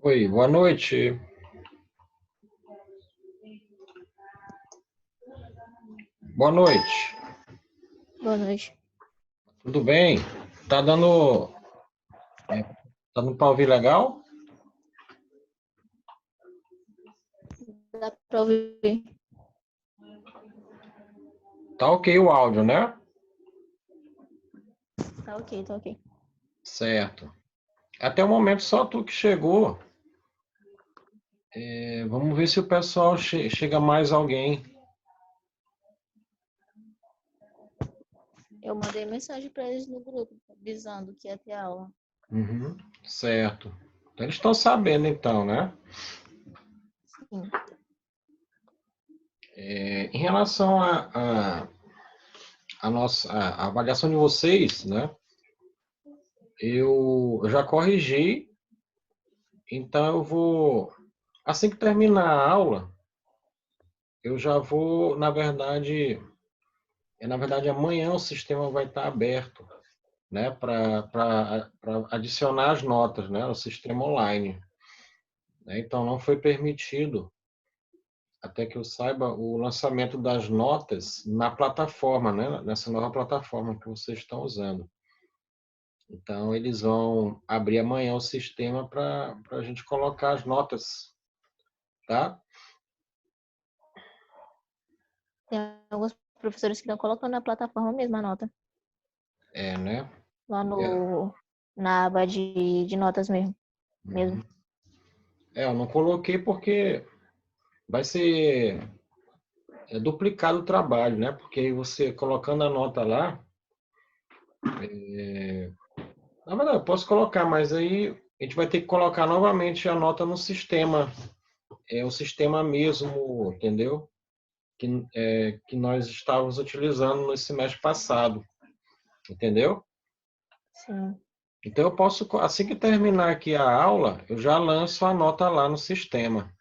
Oi, boa noite. Boa noite. Boa noite. Tudo bem? Tá dando, tá dando para ouvir legal? Dá pra ouvir? Tá ok o áudio, né? Tá ok, tá ok. Certo. Até o momento só tu que chegou. Vamos ver se o pessoal chega mais alguém. Eu mandei mensagem pra eles no grupo, avisando que ia ter aula. Uhum, certo. Então, eles estão sabendo então, né? Sim. Em relação a nossa a avaliação de vocês, né? Eu já corrigi, então eu vou assim que terminar a aula, eu já vou, na verdade, amanhã o sistema vai estar aberto, né, para adicionar as notas, né, no sistema online. Né? Então, não foi permitido, até que eu saiba, o lançamento das notas na plataforma, né, nessa nova plataforma que vocês estão usando. Então, eles vão abrir amanhã o sistema para a gente colocar as notas, tá? Tem alguns professores que estão colocando na plataforma mesmo a nota. Né? Lá É. na aba de notas mesmo. Uhum. Eu não coloquei porque vai ser duplicado o trabalho, né? Porque aí você colocando a nota lá, na verdade, eu posso colocar, mas aí a gente vai ter que colocar novamente a nota no sistema, o sistema mesmo, entendeu? Que nós estávamos utilizando no semestre passado, entendeu? Sim. Então eu posso, assim que terminar aqui a aula, eu já lanço a nota lá no sistema,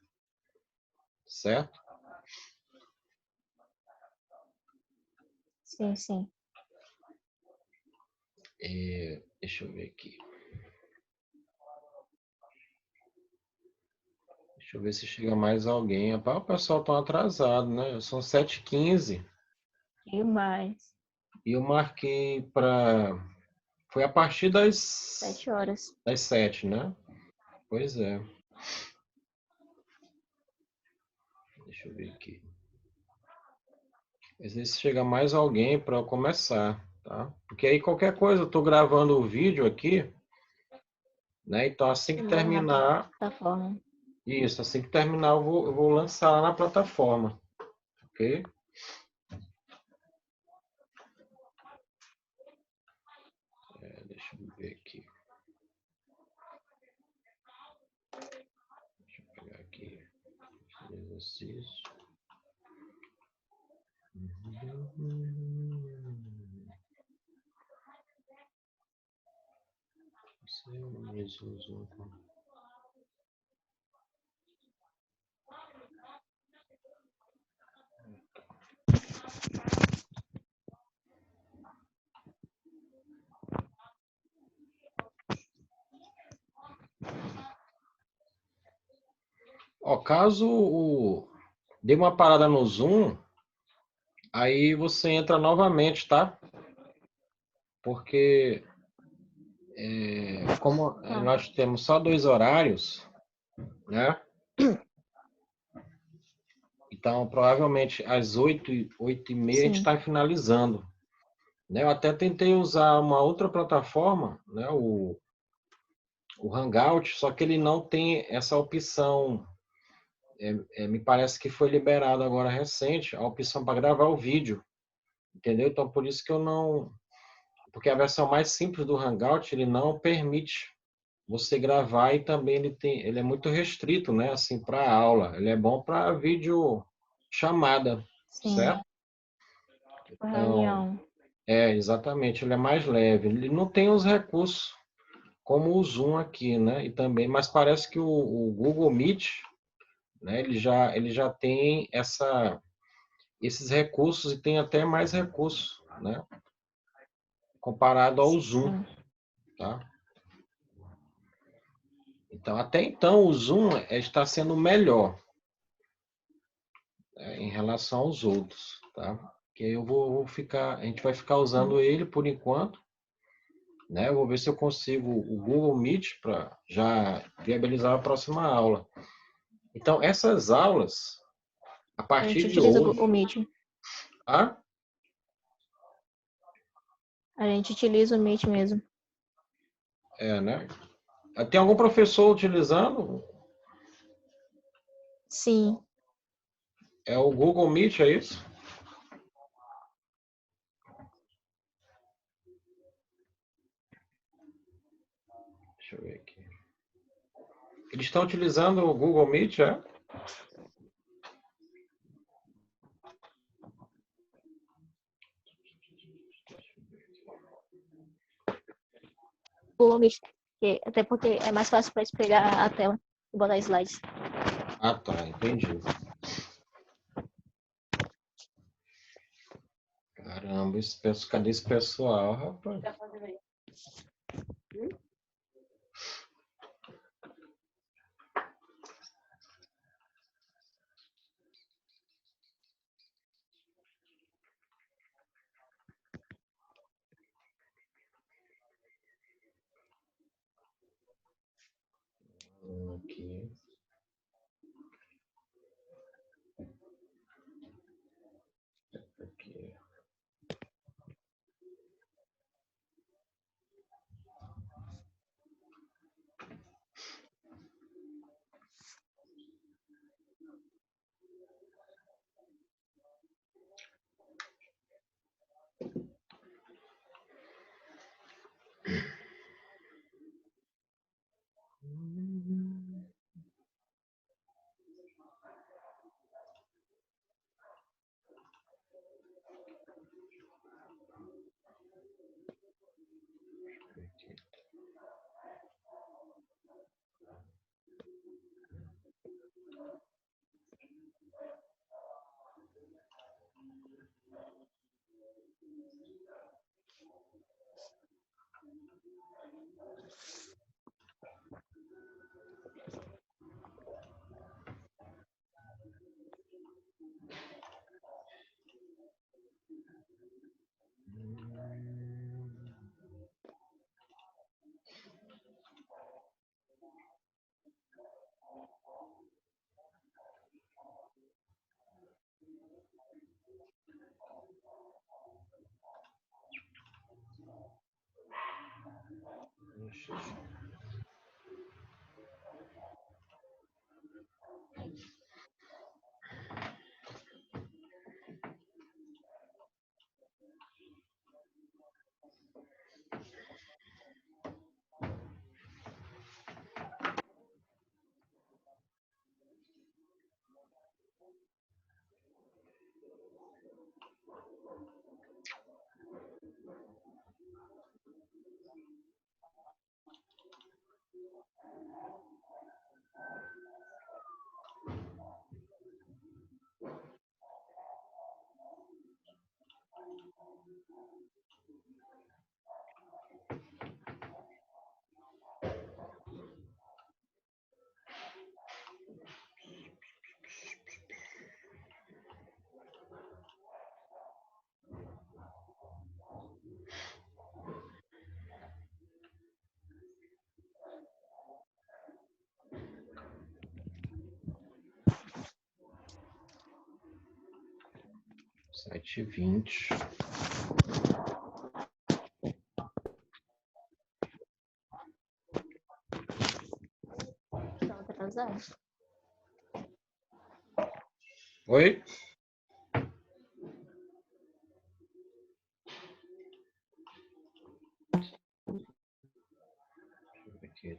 certo? Sim, sim. Deixa eu ver aqui. Deixa eu ver se chega mais alguém. Rapaz, o pessoal tá atrasado, né? São 7h15 Demais. e eu marquei para. Foi a partir das, 7 horas. das 7, né? Pois é. Deixa eu ver aqui. Às vezes chega mais alguém para eu começar, tá? Porque aí qualquer coisa, eu tô gravando o vídeo aqui, né? Então assim que E manda na terminar, plataforma. isso, assim que terminar, eu vou lançar lá na plataforma, ok? Deixa eu ver aqui. Deixa eu pegar aqui. Exercício. Ó, caso dê uma parada no Zoom, aí você entra novamente, tá? Porque como Tá. nós temos só 2 horários, né? Então, provavelmente às 8h30 a gente Sim. está finalizando. Né? Eu até tentei usar uma outra plataforma, né? O Hangout, só que ele não tem essa opção. Me parece que foi liberado agora recente a opção para gravar o vídeo, entendeu? Então, por isso que eu não. Porque a versão mais simples do Hangout, ele não permite você gravar e também ele é muito restrito, né? Assim, para aula. Ele é bom para vídeo chamada, Sim. certo? Tipo Então, reunião. exatamente, ele é mais leve. Ele não tem os recursos como o Zoom aqui, né? E também, mas parece que o Google Meet, né? Ele já tem esses recursos e tem até mais recursos, né? Comparado ao Zoom, Sim. tá? Então, até então, o Zoom está sendo melhor em relação aos outros, tá? Que aí eu vou ficar, a gente vai ficar usando ele por enquanto, né? Eu vou ver se eu consigo o Google Meet para já viabilizar a próxima aula. Então, essas aulas, a A partir gente de utiliza hoje, o Meet. tá? A gente utiliza o Meet mesmo. Né? Tem algum professor utilizando? Sim. É o Google Meet, é isso? Deixa eu ver aqui. Eles estão utilizando o Google Meet, é? Google Meet. Até porque é mais fácil para pegar a tela e botar slides. Ah, tá, entendi. Caramba, cadê esse pessoal, rapaz? Aqui. Aqui. Deixa eu... 7h20. Estão atrasados. Oi? Aqui.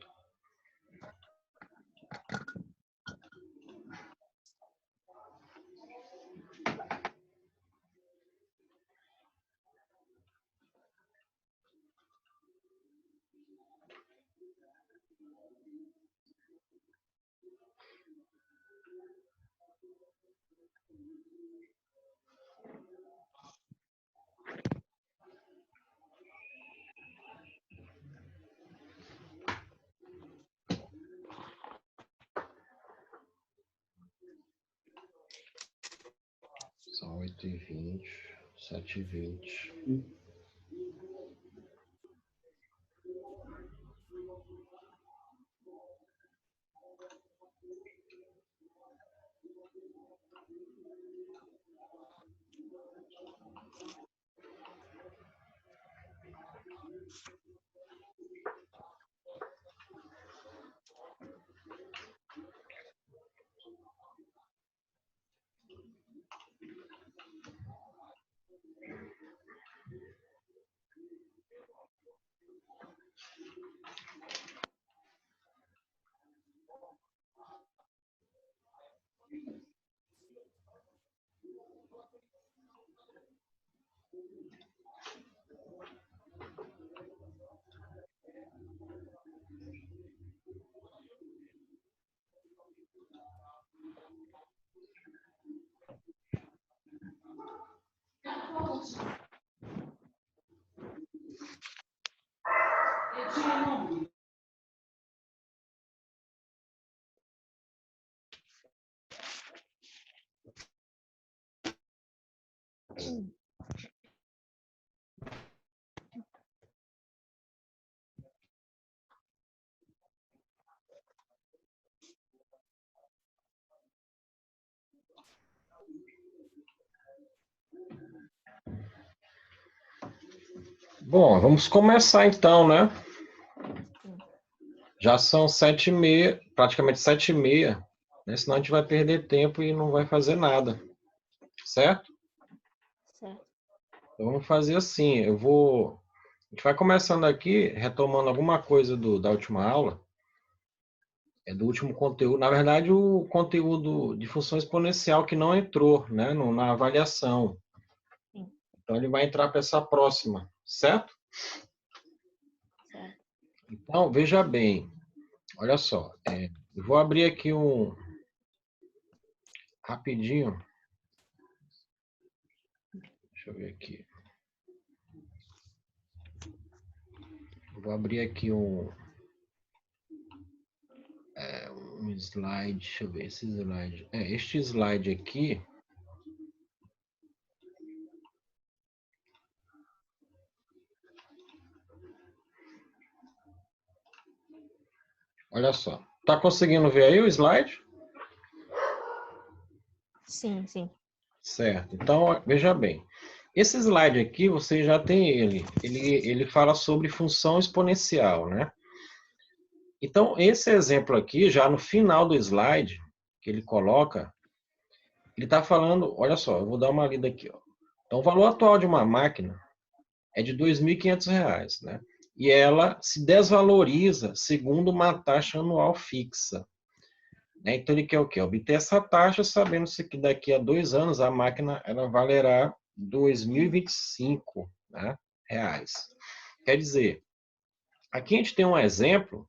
8h20, 7h20. Bom, vamos começar então, né? Já são 7h30, praticamente 7h30, né? Senão a gente vai perder tempo e não vai fazer nada, certo? Certo. Então vamos fazer assim, a gente vai começando aqui, retomando alguma coisa da última aula, do último conteúdo, na verdade o conteúdo de função exponencial que não entrou, né, na avaliação. Sim. Então ele vai entrar para essa próxima, certo? Certo. Então, veja bem, olha só, eu vou abrir aqui rapidinho, deixa eu ver aqui. Vou abrir aqui um slide, deixa eu ver esse slide. Este slide aqui, olha só. Tá conseguindo ver aí o slide? Sim, sim. Certo. Então, veja bem. Esse slide aqui, você já tem ele. Ele fala sobre função exponencial, né? Então, esse exemplo aqui, já no final do slide, que ele coloca, ele está falando, olha só, eu vou dar uma lida aqui, ó. Então, o valor atual de uma máquina é de R$ 2.500, né? E ela se desvaloriza segundo uma taxa anual fixa. Né? Então, ele quer o quê? Obter essa taxa, sabendo-se que daqui a 2 anos a máquina ela valerá R$ 2.025, né, reais. Quer dizer, aqui a gente tem um exemplo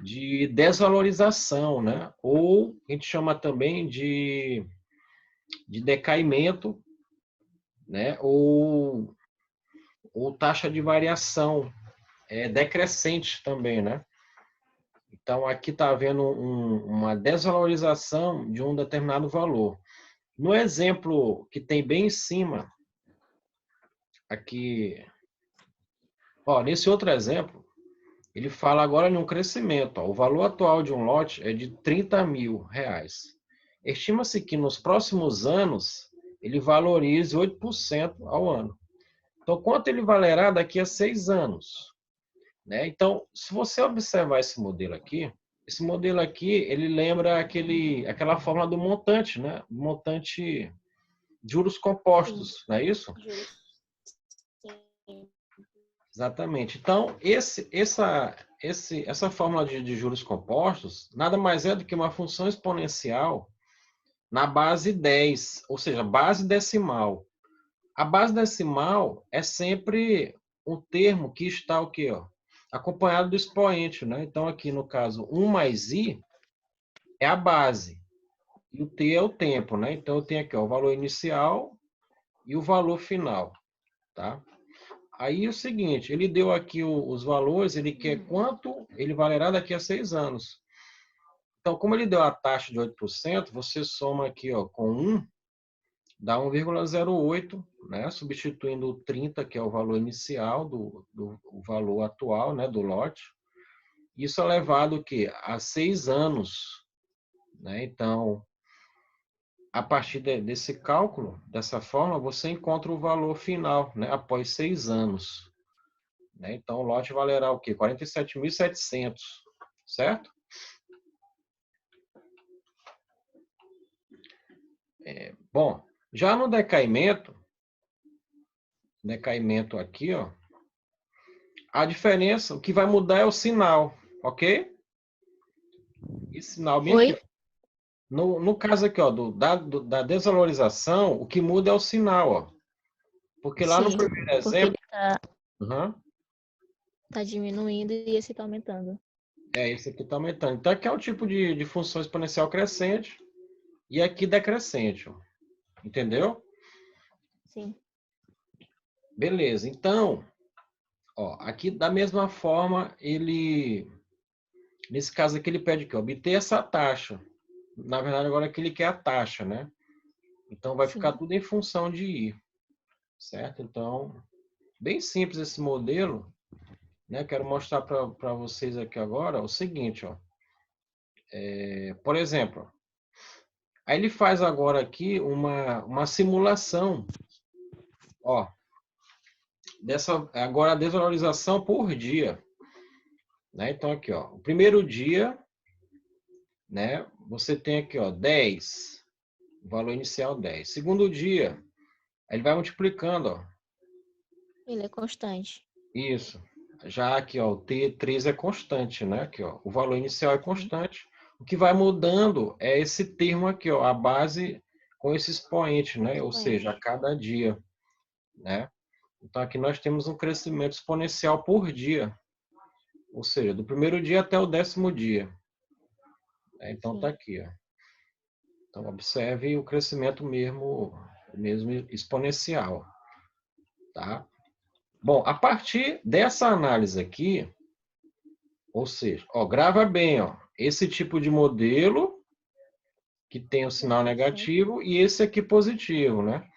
de desvalorização, né? Ou a gente chama também de decaimento, né? Ou taxa de variação decrescente também, né? Então, aqui está havendo uma desvalorização de um determinado valor. No exemplo que tem bem em cima, aqui, ó, nesse outro exemplo, ele fala agora em um crescimento. Ó, o valor atual de um lote é de R$ 30.000. Estima-se que nos próximos anos ele valorize 8% ao ano. Então, quanto ele valerá daqui a 6 anos? Né? Então, se você observar esse modelo aqui, ele lembra aquela fórmula do montante, né? Montante de juros compostos, Sim. não é isso? Juros. Sim. Exatamente. Então, essa fórmula de juros compostos nada mais é do que uma função exponencial na base 10, ou seja, base decimal. A base decimal é sempre um termo que está o quê? Ó? Acompanhado do expoente, né? Então, aqui no caso, 1 mais i é a base. E o t é o tempo, né? Então, eu tenho aqui ó, o valor inicial e o valor final, tá? Aí é o seguinte, ele deu aqui os valores, ele quer quanto ele valerá daqui a 6 anos. Então, como ele deu a taxa de 8%, você soma aqui ó, com 1, dá 1,08, né? Substituindo o 30, que é o valor inicial o valor atual, né, do lote. Isso é levado o quê? A 6 anos, né? Então, a partir desse cálculo, dessa forma, você encontra o valor final, né, após 6 anos. Né? Então, o lote valerá o quê? 47.700, certo? Bom, já no decaimento aqui, ó, a diferença, o que vai mudar é o sinal, ok? Esse sinal bem aqui. Oi? No caso aqui, ó, da desvalorização, o que muda é o sinal, ó. Porque lá no Sim, primeiro porque ele exemplo, tá diminuindo e esse tá aumentando. esse aqui está aumentando. Então, aqui é o tipo de função exponencial crescente e aqui decrescente, ó. Entendeu? Sim. Beleza. Então, ó, aqui da mesma forma, nesse caso aqui, ele pede que obter essa taxa. Na verdade, agora aqui ele quer a taxa, né? Então, vai ficar Sim. tudo em função de I, certo? Então, bem simples esse modelo, né? Quero mostrar para vocês aqui agora o seguinte, ó. Por exemplo, aí ele faz agora aqui uma simulação, ó, agora a desvalorização por dia, né? Então, aqui, ó, o primeiro dia, né? Você tem aqui, ó, 10, o valor inicial 10. Segundo dia, aí ele vai multiplicando, ó. Ele é constante. Isso. Já aqui, ó, o T3 é constante, né? Aqui, ó, o valor inicial é Sim. constante. O que vai mudando é esse termo aqui, ó, a base com esse expoente, né? Ou seja, a Expoente. cada dia, né? Então aqui nós temos um crescimento exponencial por dia, ou seja, do primeiro dia até o 10º dia. Então tá Sim. aqui, ó. Então observe o crescimento mesmo exponencial, tá? Bom, a partir dessa análise aqui, ou seja, ó, grava bem, ó, esse tipo de modelo que tem o sinal Sim. negativo e esse aqui positivo, né?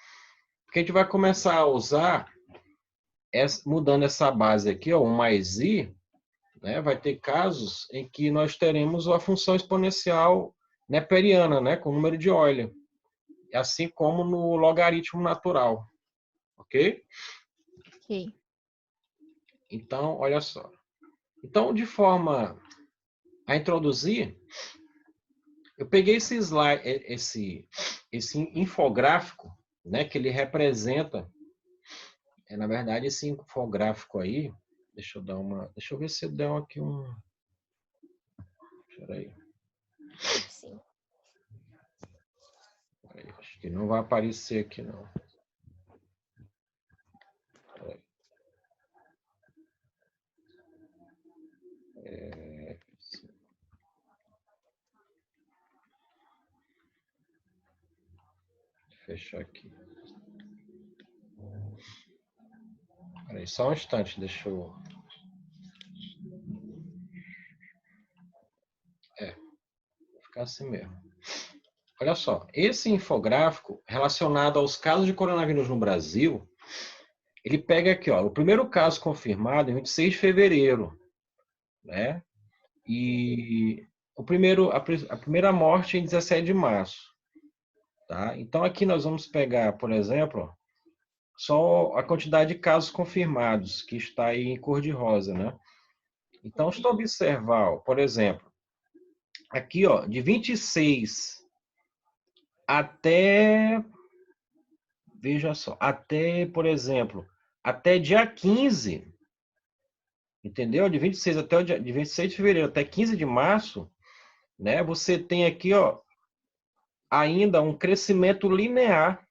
Porque a gente vai começar a usar, mudando essa base aqui, ó, 1 mais i, né? Vai ter casos em que nós teremos a função exponencial neperiana, né? Com o número de Euler, assim como no logaritmo natural, ok? Ok. Então, olha só. Então, de forma a introduzir, eu peguei esse slide, esse infográfico, né, que ele representa, na verdade, esse infográfico aí, deixa eu ver se eu der aqui peraí, Sim. acho que não vai aparecer aqui não. Peraí. Fechar aqui. Peraí, só um instante, deixa eu... Vou ficar assim mesmo. Olha só, esse infográfico relacionado aos casos de coronavírus no Brasil, ele pega aqui, ó, o primeiro caso confirmado em 26 de fevereiro, né? E a primeira morte em 17 de março, tá? Então aqui nós vamos pegar, por exemplo, só a quantidade de casos confirmados, que está aí em cor de rosa, né? Então, se tu observar, ó, por exemplo, aqui, ó, de 26 até, veja só, até, por exemplo, até dia 15, entendeu? De 26 até de 26 de fevereiro até 15 de março, né? Você tem aqui, ó, ainda um crescimento linear,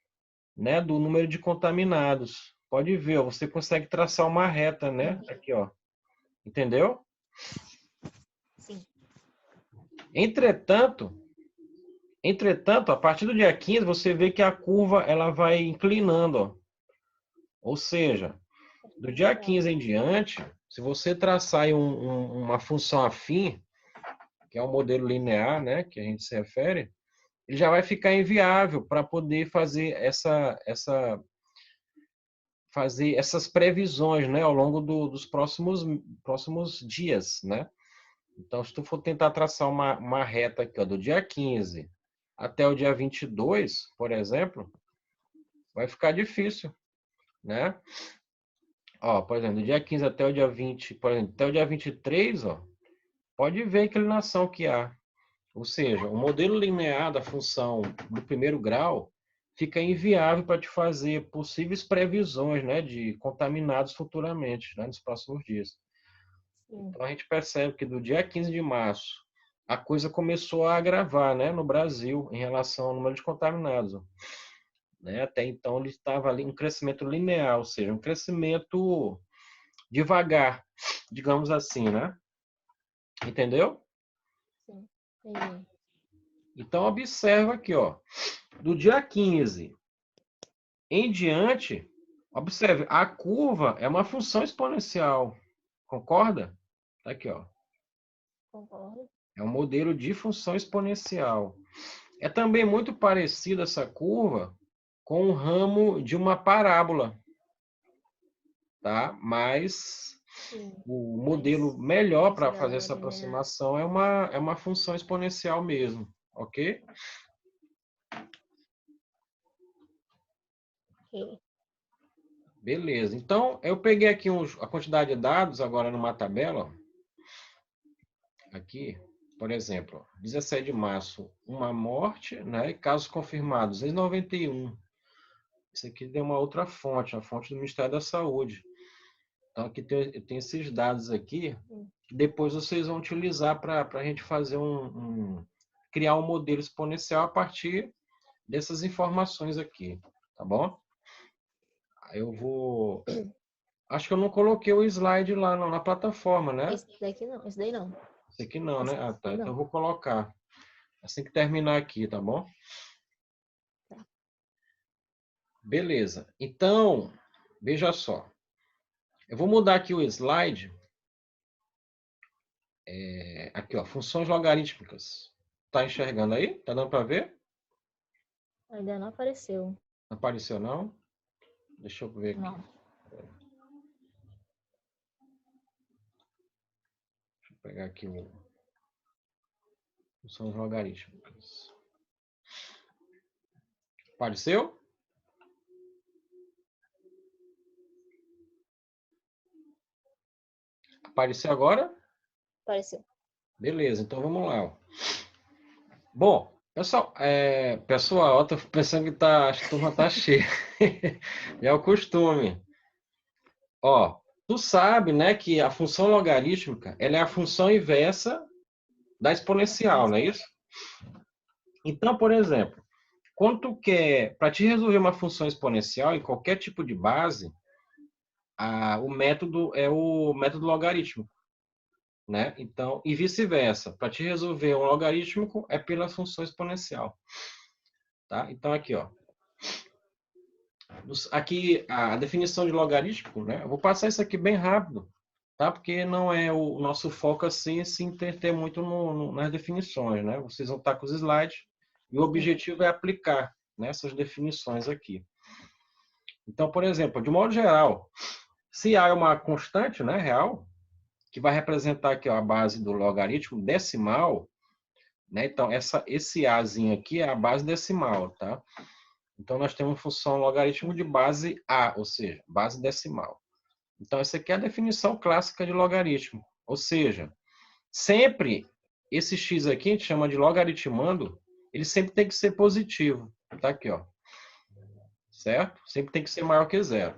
né, do número de contaminados. Pode ver, ó, você consegue traçar uma reta, né? Aqui, ó. Entendeu? Sim. Entretanto, a partir do dia 15, você vê que a curva ela vai inclinando, ó. Ou seja, do dia 15 em diante, se você traçar aí uma função afim, que é um modelo linear, né, que a gente se refere, ele já vai ficar inviável para poder fazer essas previsões, né, ao longo dos próximos dias, né? Então, se tu for tentar traçar uma reta aqui, ó, do dia 15 até o dia 22, por exemplo, vai ficar difícil, né? Ó, por exemplo, do dia 15 até o dia 20, por exemplo, até o dia 23, ó, pode ver a inclinação que há. Ou seja, o modelo linear da função do primeiro grau fica inviável para te fazer possíveis previsões, né, de contaminados futuramente, né, nos próximos dias. Sim. Então a gente percebe que do dia 15 de março a coisa começou a agravar, né, no Brasil em relação ao número de contaminados, né? Até então ele estava ali um crescimento linear, ou seja, um crescimento devagar, digamos assim, né? Entendeu? Sim. Entendi. Então observa aqui, ó, do dia 15 em diante, observe, a curva é uma função exponencial. Concorda? Tá aqui, ó. Concordo. É um modelo de função exponencial. É também muito parecida essa curva com o ramo de uma parábola, tá? Mas Sim. o Mas modelo melhor esse para não fazer é essa linear. aproximação é uma função exponencial mesmo, ok? Ok. Beleza. Então, eu peguei aqui a quantidade de dados agora numa tabela, ó. Aqui, por exemplo, 17 de março, uma morte, né? E casos confirmados, 291. Isso aqui tem uma outra fonte, a fonte do Ministério da Saúde. Então, aqui tem esses dados aqui, que depois vocês vão utilizar para a gente fazer criar um modelo exponencial a partir dessas informações aqui, tá bom? Aí eu vou... Acho que eu não coloquei o slide lá na plataforma, né? Esse daqui não. Esse daí não. Esse aqui não, né? Esse Ah, tá. daí Então eu não. vou colocar. Assim que terminar aqui, tá bom? Tá. Beleza. Então, veja só. Eu vou mudar aqui o slide. Aqui, ó, funções logarítmicas. Tá enxergando aí? Tá dando para ver? Ainda não apareceu. Não apareceu, não? Deixa eu ver aqui. Não. Deixa eu pegar aqui o funções logarítmicas. Apareceu? Apareceu agora? Apareceu. Beleza, então vamos lá, ó. Bom, pessoal, eu tô pensando que a turma tá cheia. Já é o costume. Ó, tu sabe, né, que a função logarítmica, ela é a função inversa da exponencial, não é isso? Então, por exemplo, quando tu quer, para te resolver uma função exponencial em qualquer tipo de base, o método é o método logarítmico, né? Então, e vice-versa. Para te resolver um logarítmico é pela função exponencial, tá? Então aqui, ó. Aqui a definição de logarítmico, né? Eu vou passar isso aqui bem rápido, tá? Porque não é o nosso foco assim se entreter muito nas definições, né? Vocês vão estar com os slides e o objetivo é aplicar nessas definições aqui. Então, por exemplo, de modo geral, se A é uma constante, né, real, que vai representar aqui, ó, a base do logaritmo decimal, né? Então, esse Azinho aqui é a base decimal, tá? Então, nós temos função logaritmo de base A, ou seja, base decimal. Então, essa aqui é a definição clássica de logaritmo. Ou seja, sempre esse x aqui, a gente chama de logaritmando, ele sempre tem que ser positivo. Tá aqui, ó. Certo? Sempre tem que ser maior que zero.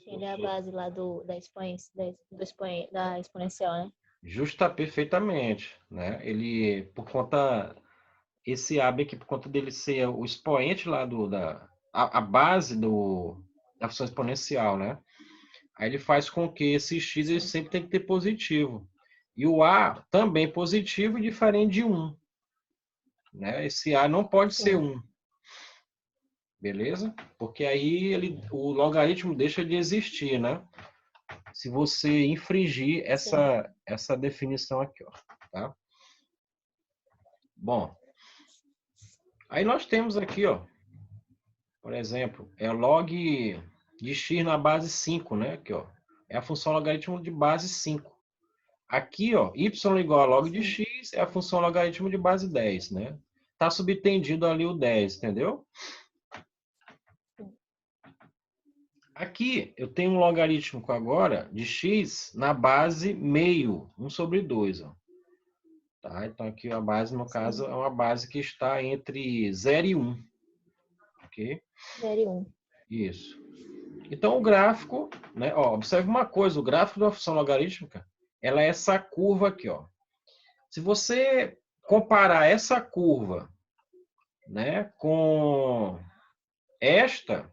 Ele é a base lá da exponencial, né? Justa perfeitamente, né? Ele, por conta, esse AB aqui, por conta dele ser o expoente lá a base da função exponencial, né? Aí ele faz com que esse x ele sempre tem que ter positivo. E o A também positivo e diferente de 1. Né? Esse A não pode ser 1. Beleza? Porque aí o logaritmo deixa de existir, né? Se você infringir essa definição aqui, ó, tá? Bom, aí nós temos aqui, ó, por exemplo, é log de x na base 5, né? Aqui, ó, é a função logaritmo de base 5. Aqui, ó, y igual a log de x é a função logaritmo de base 10, né? Tá subtendido ali o 10, entendeu? Aqui eu tenho um logarítmico agora de x na base meio, 1 sobre 2. Ó. Tá? Então aqui a base, no caso, é uma base que está entre 0 e 1. Ok? 0 e 1. Isso. Então o gráfico, né? Ó, observe uma coisa, o gráfico de uma função logarítmica, ela é essa curva aqui, ó. Se você comparar essa curva, né, com esta,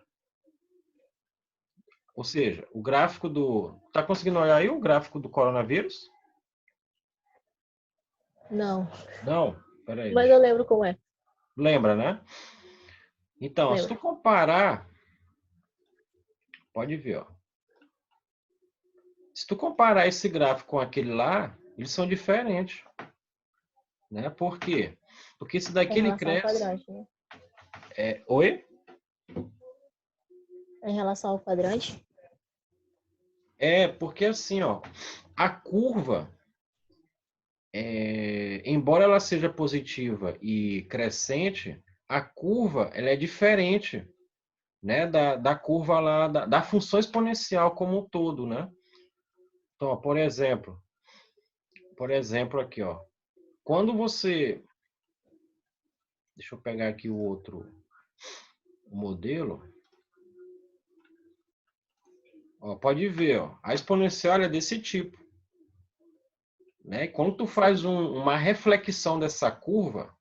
ou seja, o gráfico do... Tá conseguindo olhar aí o gráfico do coronavírus? Não. Não? Peraí. Mas eu lembro como é. Lembra, né? Então, se tu comparar, pode ver, ó. Se tu comparar esse gráfico com aquele lá, eles são diferentes. Né? Por quê? Porque esse daqui ele cresce... quadrante, né? Oi? Em relação ao quadrante? Porque assim, ó, a curva, embora ela seja positiva e crescente, a curva ela é diferente, né, da curva lá, da função exponencial como um todo, né? Então, ó, por exemplo aqui, ó, quando você... Deixa eu pegar aqui o outro modelo. Ó, pode ver, ó, a exponencial é desse tipo. Né? Quando tu faz uma reflexão dessa curva,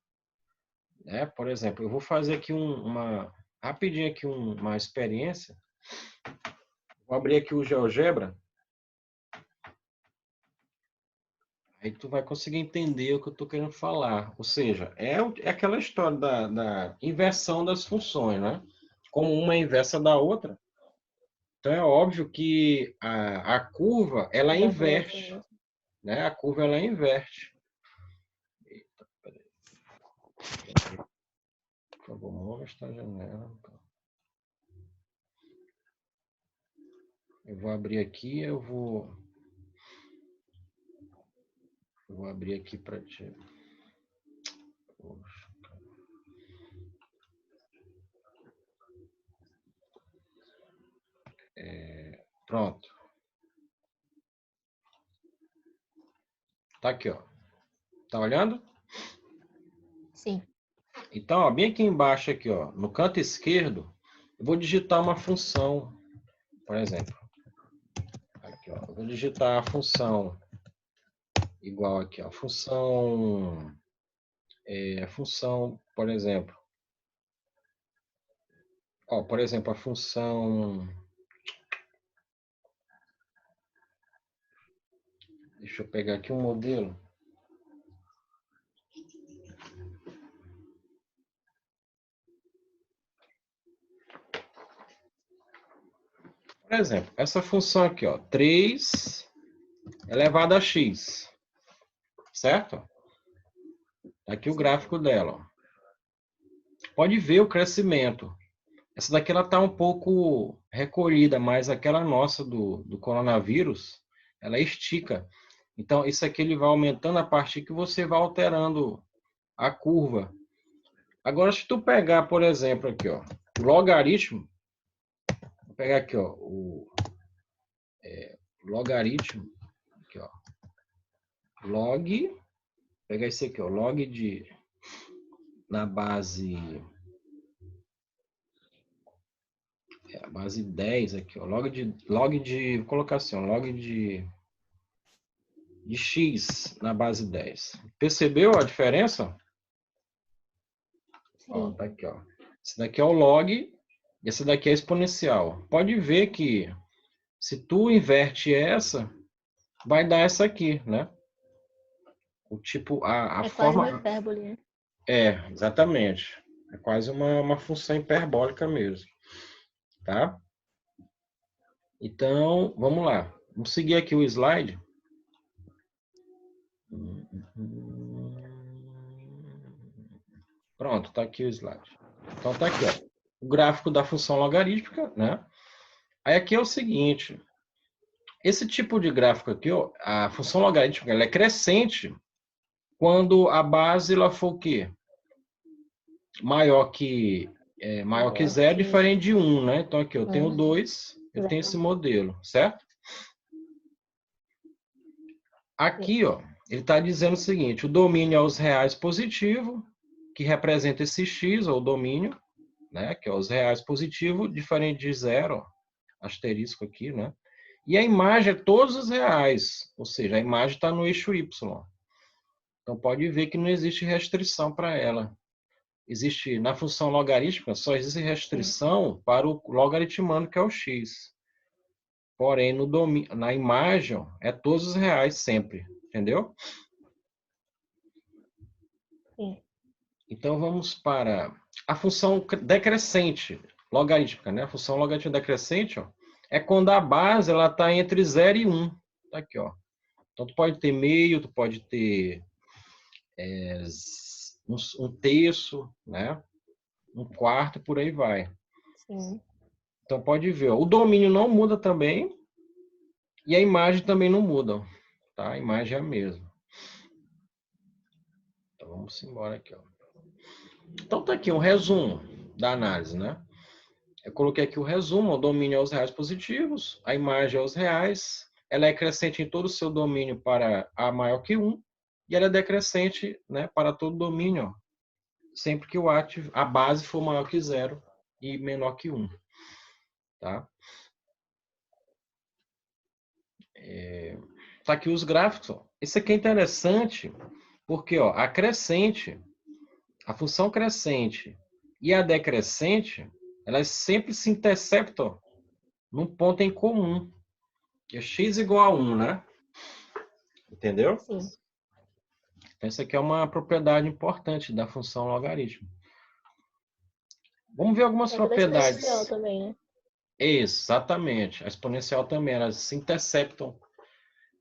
né? Por exemplo, eu vou fazer aqui rapidinho aqui uma experiência. Vou abrir aqui o GeoGebra. Aí tu vai conseguir entender o que eu estou querendo falar. Ou seja, é aquela história da inversão das funções, né? Como uma é inversa da outra. Então é óbvio que a curva, ela inverte. Né? A curva, ela inverte. Eita, peraí. Por favor, mova esta janela. Eu vou abrir aqui, eu vou abrir aqui para ti. Poxa, pronto. Tá aqui, ó. Tá olhando? Sim. Então, ó, bem aqui embaixo, aqui, ó, no canto esquerdo, eu vou digitar uma função, por exemplo. Aqui, ó, eu vou digitar a função igual aqui, ó, função, por exemplo. Ó, por exemplo, a função... Deixa eu pegar aqui um modelo. Por exemplo, essa função aqui, ó, 3 elevado a x. Certo? Aqui o gráfico dela, ó. Pode ver o crescimento. Essa daqui ela está um pouco recolhida, mas aquela nossa do coronavírus, ela estica. Então, isso aqui ele vai aumentando a partir que você vai alterando a curva. Agora, se tu pegar, por exemplo, aqui, ó, o logaritmo, vou pegar aqui, ó, o logaritmo, aqui, ó, log, pegar esse aqui, ó, log de, na base, a base 10 aqui, ó, vou colocar assim, ó, log de x na base 10. Percebeu a diferença? Ó, tá aqui, ó. Esse daqui é o log e esse daqui é exponencial. Pode ver que se tu inverte essa, vai dar essa aqui, né? O tipo, a forma... quase uma hipérbole, né? Exatamente. É quase uma função hiperbólica mesmo. Tá? Então, vamos lá. Vamos seguir aqui o slide. Pronto, tá aqui o slide. Então tá aqui, ó, o gráfico da função logarítmica, né? Aí aqui é o seguinte, esse tipo de gráfico aqui, ó, a função logarítmica, ela é crescente quando a base ela for o quê? Maior que Maior zero, que diferente de 1, né? Então aqui eu tenho 1, 2, eu tenho esse 0. modelo, certo? Aqui, ó, ele está dizendo o seguinte, o domínio é os reais positivo, que representa esse x, ou domínio, né? Que é os reais positivo, diferente de 0, ó, asterisco aqui, né? E a imagem é todos os reais, ou seja, a imagem está no eixo y. Então pode ver que não existe restrição para ela. Existe, na função logarítmica, só existe restrição para o logaritmando, que é o x. Porém, na imagem, é todos os reais sempre, entendeu? Sim. Então vamos para a função decrescente, logarítmica, né? A função logarítmica decrescente, ó, é quando a base ela está entre 0 e 1. Tá aqui, ó. Então tu pode ter meio, tu pode ter um terço, né? Um quarto, por aí vai. Sim. Então pode ver, ó, o domínio não muda também e a imagem também não muda, tá? A imagem é a mesma. Então vamos embora aqui, ó. Então tá aqui um resumo da análise, né? Eu coloquei aqui o resumo, o domínio é os reais positivos, a imagem é os reais, ela é crescente em todo o seu domínio para A maior que 1, e ela é decrescente, né, para todo domínio, ó, sempre que a base for maior que 0 e menor que 1. Tá? Tá aqui os gráficos. Ó. Esse aqui é interessante, porque ó, a função crescente e a decrescente, elas sempre se interceptam num ponto em comum, que é x igual a 1, né? Entendeu? Sim. Então, essa aqui é uma propriedade importante da função logaritmo. Vamos ver algumas É da exponencial propriedades. também, né? Exatamente. A exponencial também, elas se interceptam.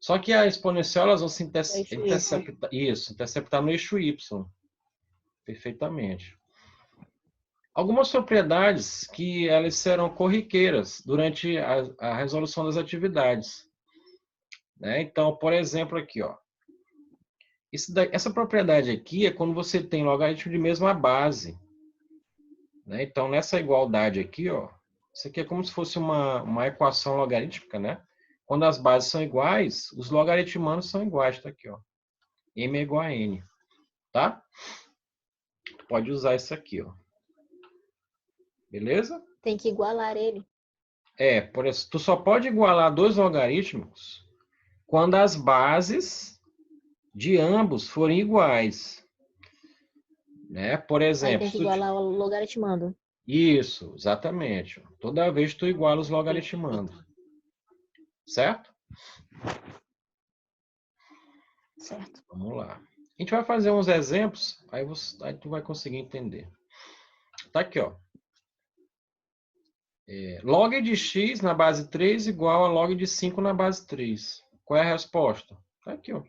Só que a exponencial, elas vão se Eixo Y. interceptar. Isso, interceptar no eixo y. Perfeitamente. Algumas propriedades que elas serão corriqueiras durante a resolução das atividades. Né? Então, por exemplo, aqui, ó. Essa propriedade aqui é quando você tem logaritmo de mesma base. Né? Então, nessa igualdade aqui, ó, isso aqui é como se fosse uma equação logarítmica, né? Quando as bases são iguais, os logaritmandos são iguais, tá aqui, ó. M é igual a N, tá? Tu pode usar isso aqui, ó. Beleza? Tem que igualar ele. Por isso, tu só pode igualar dois logaritmos quando as bases de ambos forem iguais. Né? Por Aí exemplo, tem que igualar o logaritmando. Isso, exatamente. Toda vez tu iguala os logaritmandos. Certo? Certo. Vamos lá. A gente vai fazer uns exemplos, aí tu vai conseguir entender. Tá aqui, ó. Log de x na base 3 igual a log de 5 na base 3. Qual é a resposta? Tá aqui, ó.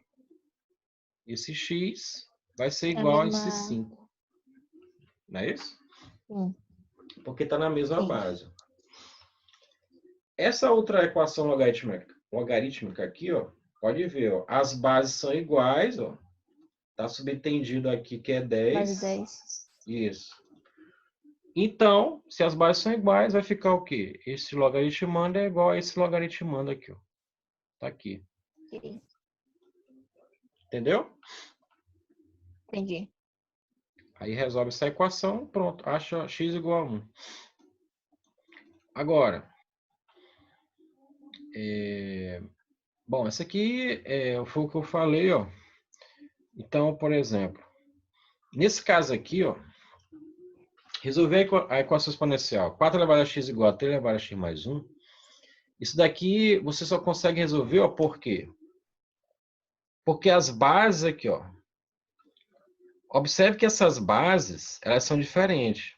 Esse x vai ser É a igual a esse mesma. 5. Não é isso? Sim. Porque está na mesma Sim. base. Essa outra equação logarítmica aqui, ó, pode ver, ó, as bases são iguais, ó. Tá subentendido aqui que é 10. Base 10. Isso. Então, se as bases são iguais, vai ficar o quê? Esse logaritmando é igual a esse logaritmando aqui, ó. Tá aqui. Ok. Entendeu? Entendi. Aí resolve essa equação, pronto. Acha x igual a 1. Agora, bom, essa aqui foi o que eu falei, ó. Então, por exemplo, nesse caso aqui, ó, resolver a equação exponencial 4 elevado a x igual a 3 elevado a x mais 1. Isso daqui você só consegue resolver, ó, por quê? Porque as bases aqui, ó. Observe que essas bases, elas são diferentes.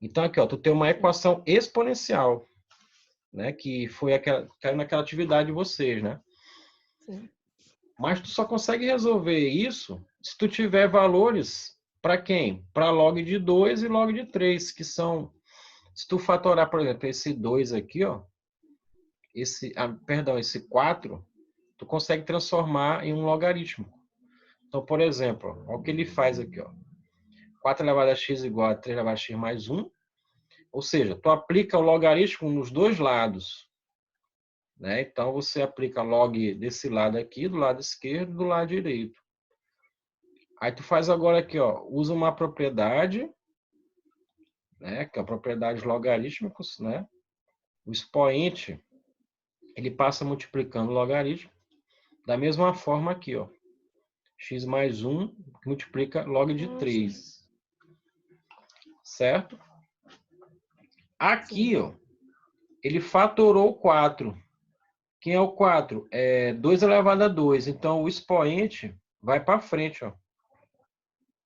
Então, aqui, ó, tu tem uma equação exponencial, né? Que foi caiu naquela atividade de vocês, né? Sim. Mas tu só consegue resolver isso se tu tiver valores Para quem? Para log de 2 e log de 3, que são... Se tu fatorar, por exemplo, esse 2 aqui, ó, esse 4, tu consegue transformar em um logaritmo. Então, por exemplo, olha o que ele faz aqui, ó. 4 elevado a x igual a 3 elevado a x mais 1. Ou seja, tu aplica o logaritmo nos dois lados. Né? Então, você aplica log desse lado aqui, do lado esquerdo e do lado direito. Aí tu faz agora aqui, ó, usa uma propriedade, né, que é a propriedade logarítmicos, né? O expoente, ele passa multiplicando o logaritmo. Da mesma forma aqui, ó. X mais 1 multiplica log de 3. Certo? Aqui, Sim. ó, ele fatorou o 4. Quem é o 4? É 2 elevado a 2. Então, o expoente vai para frente, ó.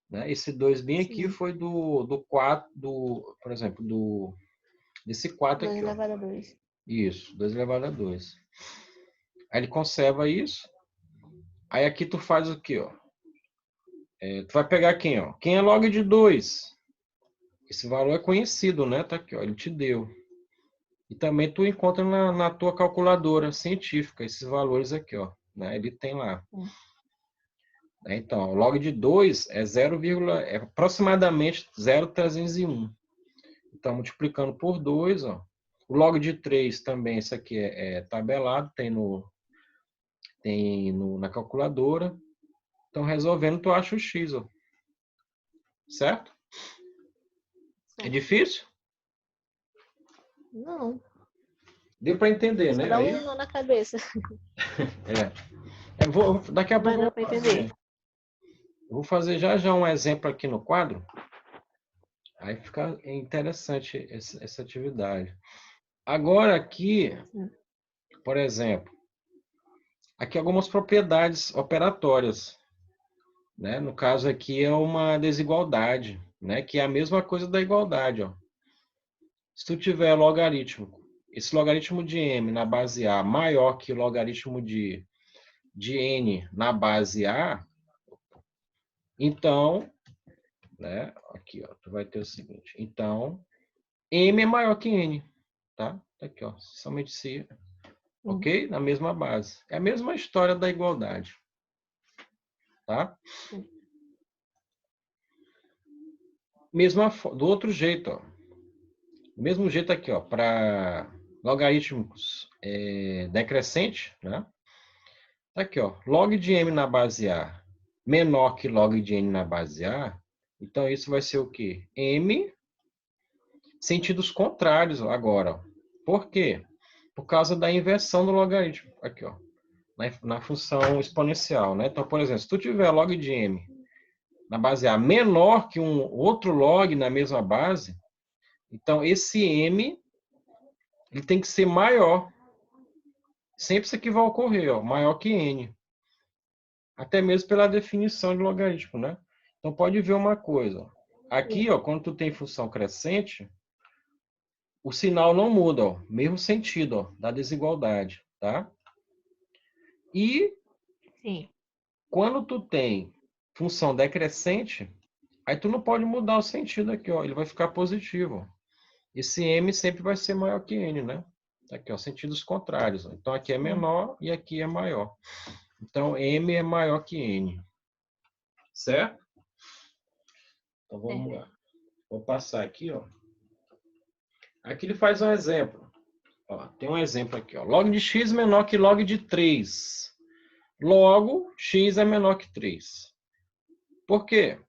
Né? Esse 2 bem aqui Sim. foi do 4, por exemplo, desse 4 2 aqui, ó. elevado a 2. Isso, 2 elevado a 2. Aí ele conserva isso. Aí aqui tu faz o quê, ó? Tu vai pegar quem, ó? Quem é log de 2? Esse valor é conhecido, né? Tá aqui, ó. Ele te deu. E também tu encontra na tua calculadora científica esses valores aqui, ó. Né? Ele tem lá. Então, o log de 2 é 0, é aproximadamente 0,301. Então, multiplicando por 2, ó. O log de 3 também, isso aqui é tabelado, na calculadora. Então, resolvendo, tu acha o x, ó. Certo? É difícil? Não. Deu para entender, Só né? dá Aí, um nó na cabeça. daqui a pouco Mas eu dá vou pra fazer. entender. Eu vou fazer já um exemplo aqui no quadro. Aí fica interessante essa atividade. Agora aqui, por exemplo, aqui algumas propriedades operatórias. Né? No caso aqui é uma desigualdade, né? Que é a mesma coisa da igualdade. Ó. Se tu tiver logaritmo, esse logaritmo de m na base A maior que o logaritmo de n na base A, então, né? Aqui, ó, tu vai ter o seguinte. Então, m é maior que n, tá? Aqui, ó, somente se, ok? Na mesma base. É a mesma história da igualdade, tá? Do outro jeito, ó. Do mesmo jeito aqui, ó, para logaritmos decrescente, né? Tá aqui, ó, log de m na base A menor que log de n na base A, então isso vai ser o quê? M sentidos contrários agora, ó. Por quê? Por causa da inversão do logaritmo, aqui, ó, na função exponencial, né? Então, por exemplo, se tu tiver log de m na base A menor que um outro log na mesma base, então esse m ele tem que ser maior. Sempre isso aqui vai ocorrer, ó, maior que n. Até mesmo pela definição de logaritmo, né? Então pode ver uma coisa. Ó. Aqui, ó, quando tu tem função crescente, o sinal não muda, ó, mesmo sentido, ó, da desigualdade, tá? E Sim. quando tu tem função decrescente, aí tu não pode mudar o sentido aqui, ó, ele vai ficar positivo. Esse m sempre vai ser maior que n, né? Aqui, ó, sentidos contrários. Ó. Então aqui é menor e aqui é maior. Então m é maior que n. Certo? Então vamos lá. Vou passar aqui, ó. Aqui ele faz um exemplo. Ó, tem um exemplo aqui, ó. Log de x menor que log de 3. Logo, x é menor que 3. Por quê?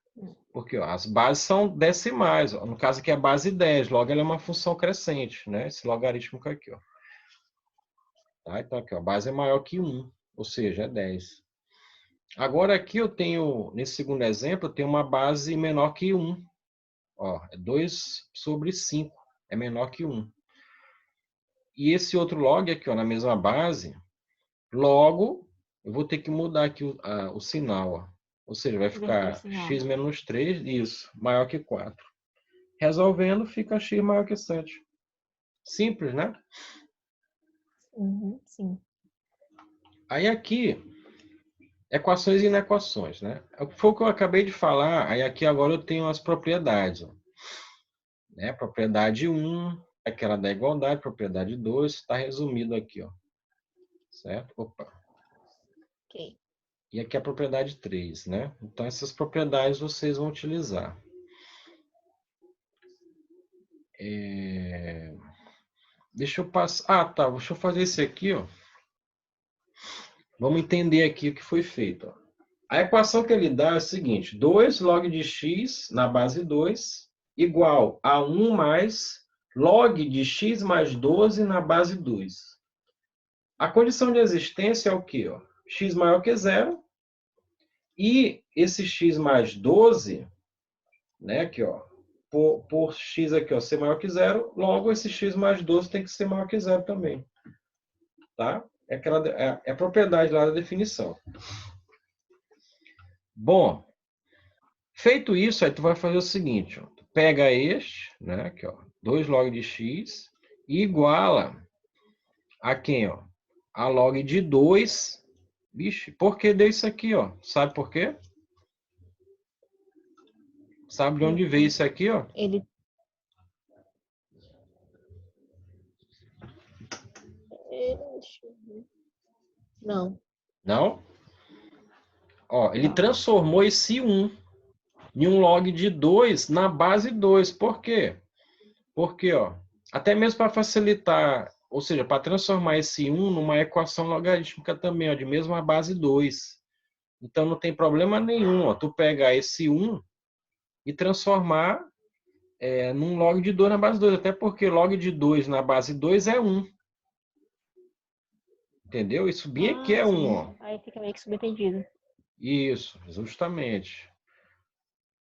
Porque ó, as bases são decimais. Ó. No caso aqui é a base 10. Logo, ela é uma função crescente, né? Esse logarítmico aqui, ó. Tá? Então aqui, ó, a base é maior que 1, ou seja, é 10. Agora aqui eu tenho, nesse segundo exemplo, eu tenho uma base menor que 1. Ó, é 2 sobre 5. É menor que 1. E esse outro log aqui, ó, na mesma base, logo, eu vou ter que mudar aqui o sinal. Ó. Ou seja, vai Inverter o ficar sinal. x menos 3, isso, maior que 4. Resolvendo, fica x maior que 7. Simples, né? Sim. Aí aqui, Equações e inequações, né? Foi o que eu acabei de falar, aí aqui agora eu tenho as propriedades, ó, né? Propriedade 1, aquela da igualdade, propriedade 2, está resumido aqui, ó. Certo? Opa. Ok. E aqui a propriedade 3, né? Então essas propriedades vocês vão utilizar. Deixa eu passar. Ah, tá. Deixa eu fazer esse aqui, ó. Vamos entender aqui o que foi feito, ó. A equação que ele dá é a seguinte: 2 log de x na base 2 igual a 1 mais log de x mais 12 na base 2. A condição de existência é o quê? Ó? X maior que zero. E esse x mais 12, né, aqui, ó, por x aqui, ó, ser maior que zero, logo esse x mais 12 tem que ser maior que zero também. Tá? É a propriedade lá da definição. Bom, feito isso, aí tu vai fazer o seguinte, ó, tu pega este, né, aqui, ó, 2 log de x, e iguala a quem, ó? A log de 2. Vixe, por que deu isso aqui, ó? Sabe por quê? Sabe de onde veio isso aqui, ó? Ele. Deixa eu ver. Não. Não? Ó, ele Não. transformou esse 1 em um log de 2 na base 2. Por quê? Porque, ó, até mesmo para facilitar, ou seja, para transformar esse 1 numa equação logarítmica também, ó, de mesma base 2. Então não tem problema nenhum, ó, tu pegar esse 1 e transformar num log de 2 na base 2, até porque log de 2 na base 2 é 1. Entendeu? Isso bem aqui é 1, ó. Aí fica meio que subentendido. Isso, justamente.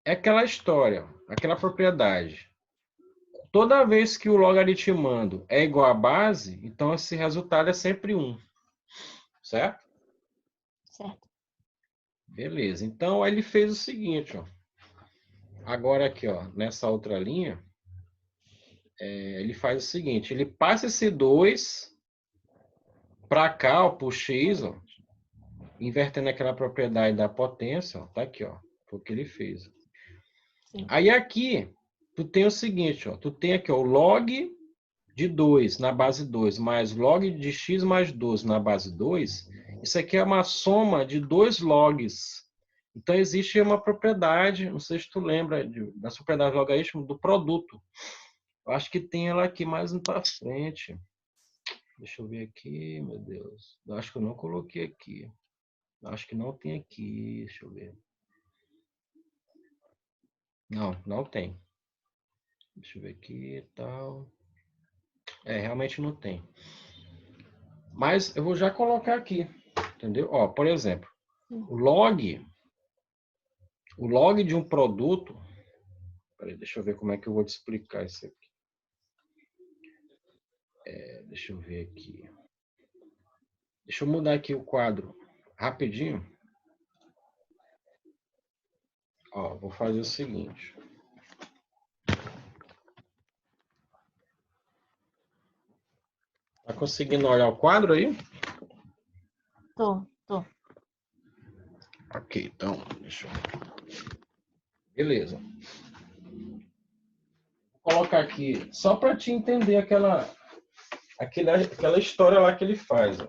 É aquela história, aquela propriedade. Toda vez que o logaritmando é igual à base, então esse resultado é sempre 1. Certo? Certo. Beleza. Então aí ele fez o seguinte, ó. Agora aqui, ó, nessa outra linha, ele faz o seguinte, ele passa esse 2 para cá, ó, pro x, ó, invertendo aquela propriedade da potência, ó, tá aqui, ó, foi o que ele fez. Sim. Aí aqui, tu tem o seguinte, ó, tu tem aqui, ó, o log de 2 na base 2 mais log de x mais 12 na base 2, isso aqui é uma soma de dois logs. Então, existe uma propriedade, não sei se tu lembra da propriedade logarítmica do produto. Eu acho que tem ela aqui mais para frente. Deixa eu ver aqui, meu Deus. Eu acho que eu não coloquei aqui. Eu acho que não tem aqui. Deixa eu ver. Não, não tem. Deixa eu ver aqui e tal. Realmente não tem. Mas eu vou já colocar aqui. Entendeu? Ó, por exemplo, o log de um produto. Peraí, deixa eu ver como é que eu vou te explicar isso aqui. Deixa eu ver aqui. Deixa eu mudar aqui o quadro rapidinho. Ó, vou fazer o seguinte. Tá conseguindo olhar o quadro aí? Tô. Ok, então, deixa eu... Beleza. Vou colocar aqui, só para te entender aquela história lá que ele faz. Ó.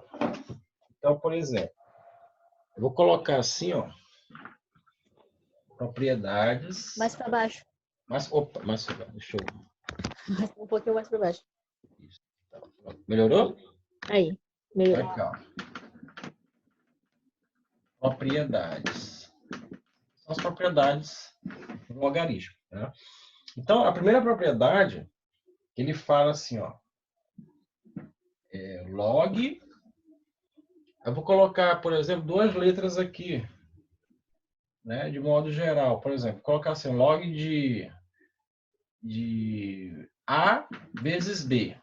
Então, por exemplo, eu vou colocar assim, ó, propriedades. Mais para baixo. Opa, mais para baixo. Deixa eu... Um pouquinho mais para baixo. Melhorou? Aí. Melhorou. Aqui, ó. Propriedades. São as propriedades do logaritmo. Né? Então, a primeira propriedade, ele fala assim, ó, log. Eu vou colocar, por exemplo, duas letras aqui, né, de modo geral. Por exemplo, colocar assim, log de A vezes B.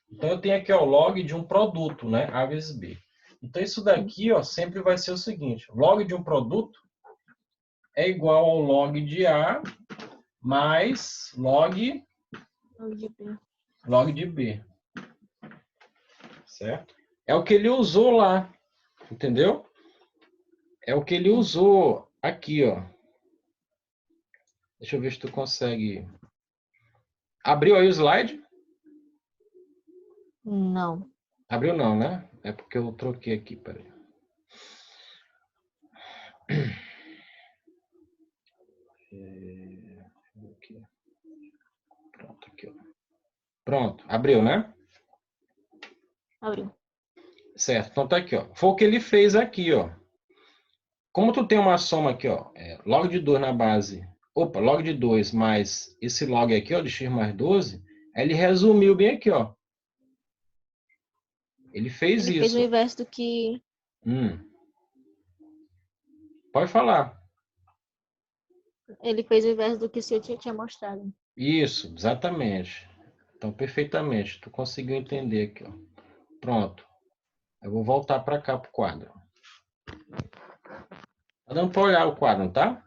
Então, eu tenho aqui o log de um produto, né, A vezes B. Então, isso daqui, ó, sempre vai ser o seguinte, log de um produto é igual ao log de A mais log de B. Certo? É o que ele usou lá, entendeu? É o que ele usou aqui, ó. Deixa eu ver se tu consegue. Abriu aí o slide? Não. Abriu não, né? É porque eu troquei aqui, peraí. Pronto, aqui, ó. Pronto, abriu, né? Abriu. Certo, então tá aqui, ó. Foi o que ele fez aqui, ó. Como tu tem uma soma aqui, ó, log de 2 na base, opa, log de 2 mais esse log aqui, ó, de x mais 12, aí ele resumiu bem aqui, ó. Ele fez Ele fez o isso. inverso do que... Pode falar. Ele fez o inverso do que o senhor tinha mostrado. Isso, exatamente. Então, perfeitamente. Tu conseguiu entender aqui, ó. Pronto. Eu vou voltar para cá pro quadro. Tá dando para olhar o quadro, tá?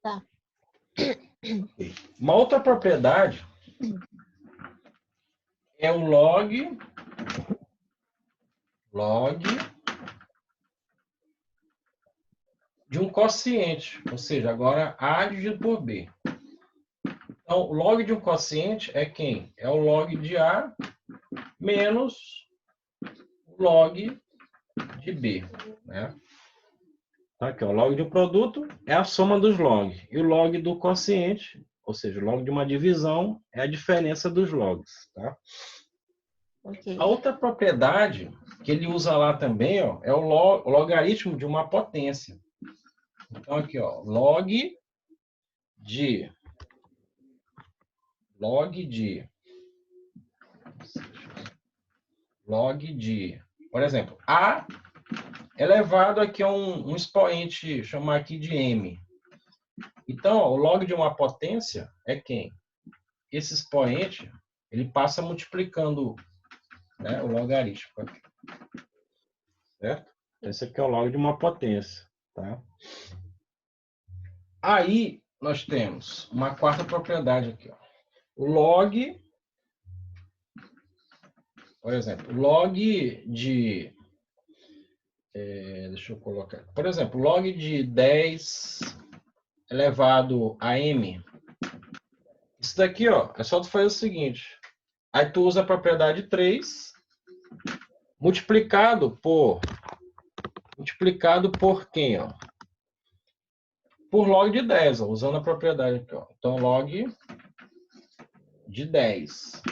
Tá. Uma outra propriedade é o log de um quociente, ou seja, agora A dividido por B. Então, o log de um quociente é quem? É o log de A menos o log de B, né? Então, aqui, ó, o log de um produto é a soma dos logs. E o log do quociente, ou seja, o log de uma divisão, é a diferença dos logs, tá? Ok. A outra propriedade que ele usa lá também, ó, é o logaritmo de uma potência. Então, aqui, ó, log de, por exemplo, A elevado aqui a um expoente, chamar aqui de M. Então, ó, o log de uma potência é quem? Esse expoente, ele passa multiplicando, né, o logaritmo aqui. Certo? Esse aqui é o log de uma potência, tá? Aí, nós temos uma quarta propriedade aqui, ó. O log, por exemplo, log de... deixa eu colocar... Por exemplo, log de 10 elevado a m. Isso daqui, ó, é só tu fazer o seguinte. Aí tu usa a propriedade 3 multiplicado por quem, ó? Por log de 10, ó, usando a propriedade aqui, ó. Então, log de 10.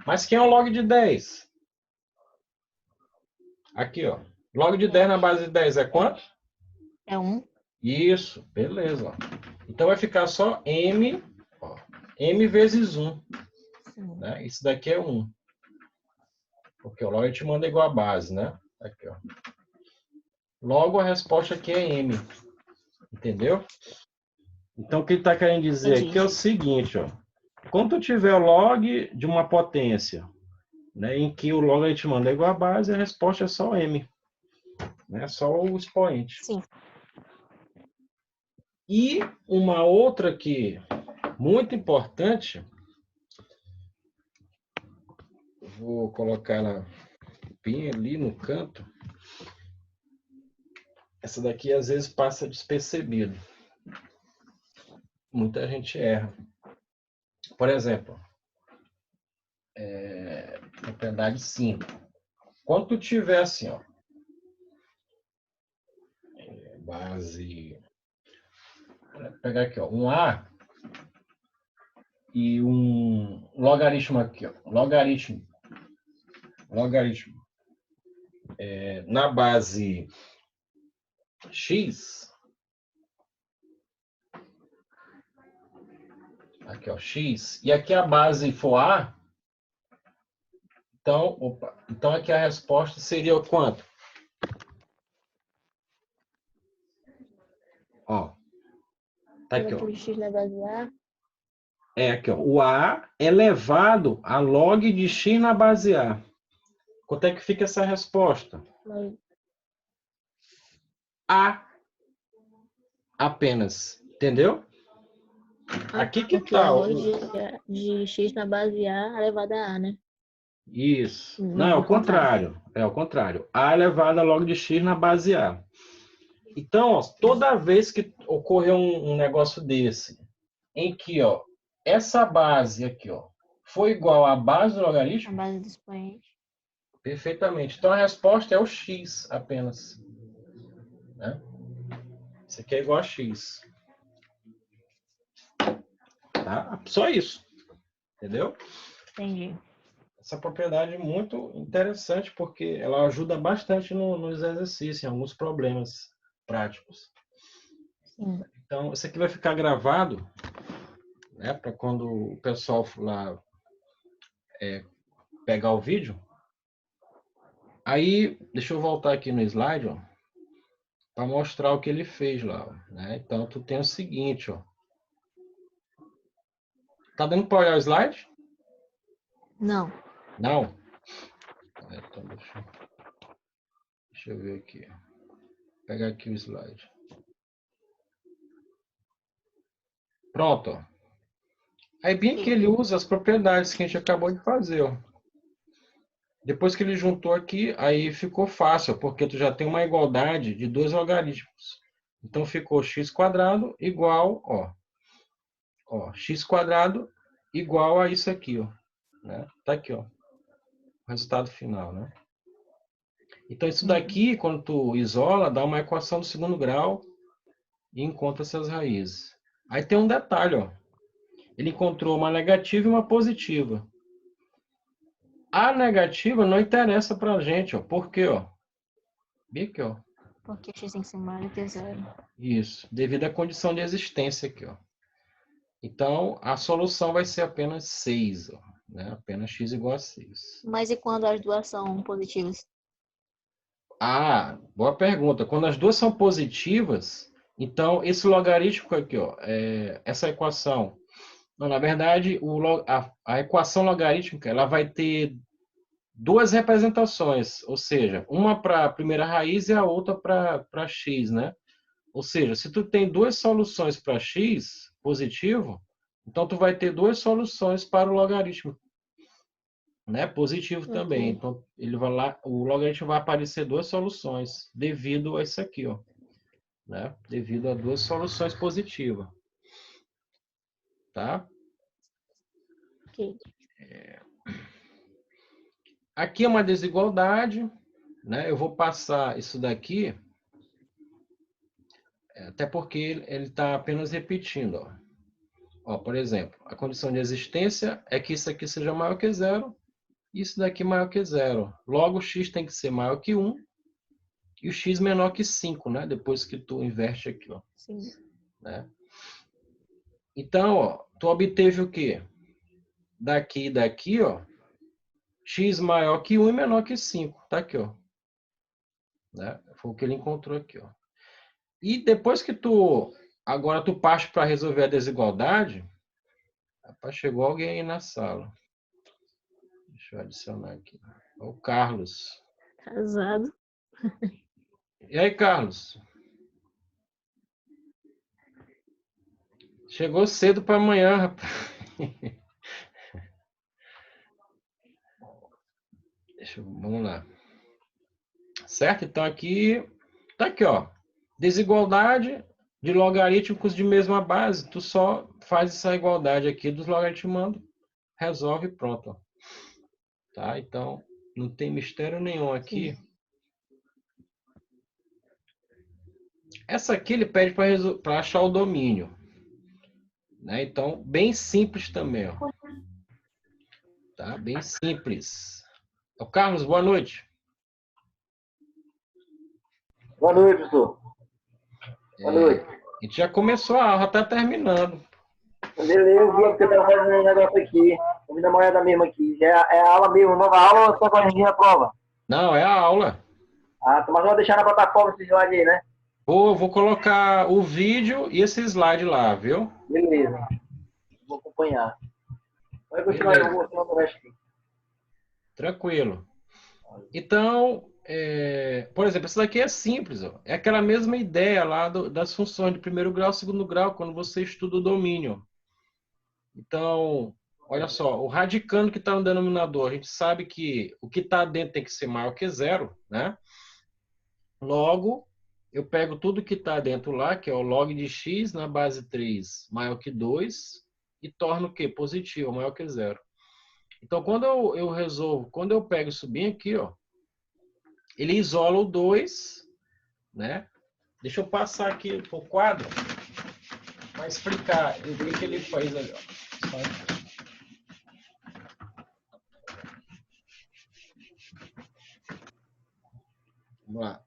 Mas quem é o log de 10? Aqui, ó. Log de 10 na base de 10 é quanto? É 1. Isso, beleza. Ó. Então vai ficar só m, ó, m vezes 1. Né? Isso daqui é 1. Porque o logaritmo é igual a base, né? Aqui, ó. Logo, a resposta aqui é m. Entendeu? Então, o que ele está querendo dizer aqui é o seguinte, ó. Quando tu tiver o log de uma potência, né, em que o logaritmo é igual a base, a resposta é só m. Né? Só o expoente. Sim. E uma outra que muito importante, vou colocar ela bem ali no canto. Essa daqui às vezes passa despercebido. Muita gente erra. Por exemplo, propriedade 5. Quando tu tiver assim, ó, base, vou pegar aqui, ó, um A e um logaritmo aqui, ó, logaritmo na base x, aqui, ó, x, e aqui a base for A, então aqui a resposta seria o quanto? Ó, tá aqui, ó. X na base A. É aqui, ó, o A elevado a log de x na base A. Quanto é que fica essa resposta? A apenas, entendeu? Aqui que tá. Log de x na base A elevado a A, né? Isso. Não, é o contrário. É o contrário. A elevado a log de x na base A. Então, ó, toda vez que ocorrer um negócio desse, em que ó, essa base aqui ó, foi igual à base do A logaritmo, base do expoente. perfeitamente. Então, a resposta é o x apenas. Né? Isso aqui é igual a x. Tá? Só isso. Entendeu? Entendi. Essa propriedade é muito interessante porque ela ajuda bastante nos exercícios, em alguns problemas práticos. Sim. Então, isso aqui vai ficar gravado, né, para quando o pessoal lá pegar o vídeo. Aí, deixa eu voltar aqui no slide, ó, para mostrar o que ele fez lá. Ó, né? Então, tu tem o seguinte, ó. Tá dando para olhar o slide? Não. Não? Então, deixa eu ver aqui. Vou pegar aqui o slide. Pronto, ó. Aí bem que ele usa as propriedades que a gente acabou de fazer, ó. Depois que ele juntou aqui, aí ficou fácil, porque tu já tem uma igualdade de dois logaritmos. Então ficou x² igual, ó, x² igual a isso aqui, ó. Né? Tá aqui, ó. O resultado final, né? Então isso daqui, quando tu isola, dá uma equação do segundo grau e encontra essas raízes. Aí tem um detalhe, ó. Ele encontrou uma negativa e uma positiva. A negativa não interessa pra gente, ó. Por quê, ó? Bem aqui, ó. Porque x tem que ser maior que zero. Isso, devido à condição de existência aqui, ó. Então, a solução vai ser apenas 6, ó, né? Apenas x igual a 6. Mas e quando as duas são positivas? Ah, boa pergunta. Quando as duas são positivas, então esse logaritmo aqui, ó, essa equação, não, na verdade, a equação logarítmica, ela vai ter duas representações, ou seja, uma para a primeira raiz e a outra para x, né? Ou seja, se tu tem duas soluções para x positivo, então tu vai ter duas soluções para o logaritmo, né? Positivo também. Ok. Então ele vai lá, o logaritmo vai aparecer duas soluções devido a isso aqui, ó, né? Devido a duas soluções positivas, tá? Ok. Aqui é uma desigualdade, né? Eu vou passar isso daqui, até porque ele está apenas repetindo, ó. Ó, por exemplo, a condição de existência é que isso aqui seja maior que zero, isso daqui maior que zero. Logo, o x tem que ser maior que 1 e o x menor que 5, né? Depois que tu inverte aqui, ó. Sim. Né? Então, ó, tu obteve o quê? Daqui e daqui, ó, x maior que 1 e menor que 5. Tá aqui, ó. Né? Foi o que ele encontrou aqui, ó. E depois que agora tu parte para resolver a desigualdade, rapaz, chegou alguém aí na sala. Deixa eu adicionar aqui. O Carlos. Casado. E aí, Carlos? Chegou cedo para amanhã, rapaz. Vamos lá. Certo? Então aqui, tá aqui, ó. Desigualdade de logarítmicos de mesma base. Tu só faz essa igualdade aqui dos logaritmando, resolve e pronto. Ó. Tá? Então, não tem mistério nenhum aqui. Sim. Essa aqui ele pede para achar o domínio. Né? Então, bem simples também. Ó. Tá? Bem simples. Ô, Carlos, boa noite. Boa noite, professor. Boa noite. A gente já começou a aula, tá terminando. Beleza, eu vi que eu estava fazendo um negócio aqui. Vou me dar uma olhada mesmo aqui. É a aula mesmo, nova aula ou só corrigindo a prova? Não, é a aula. Ah, mas vou deixar na plataforma esse slide aí, né? Vou colocar o vídeo e esse slide lá, viu? Beleza. Vou acompanhar. Vai continuar, eu vou mostrar o resto aqui. Tranquilo. Então, por exemplo, isso daqui é simples. Ó. É aquela mesma ideia lá das funções de primeiro grau, segundo grau, quando você estuda o domínio. Então, olha só, o radicando que está no denominador, a gente sabe que o que está dentro tem que ser maior que zero, né? Logo, eu pego tudo que está dentro lá, que é o log de x na base 3 maior que 2, e torno o quê? Positivo, maior que zero. Então, quando eu resolvo, quando eu pego isso bem aqui, ó, ele isola o 2, né? Deixa eu passar aqui para o quadro para explicar o que ele faz ali, ó. Vamos lá.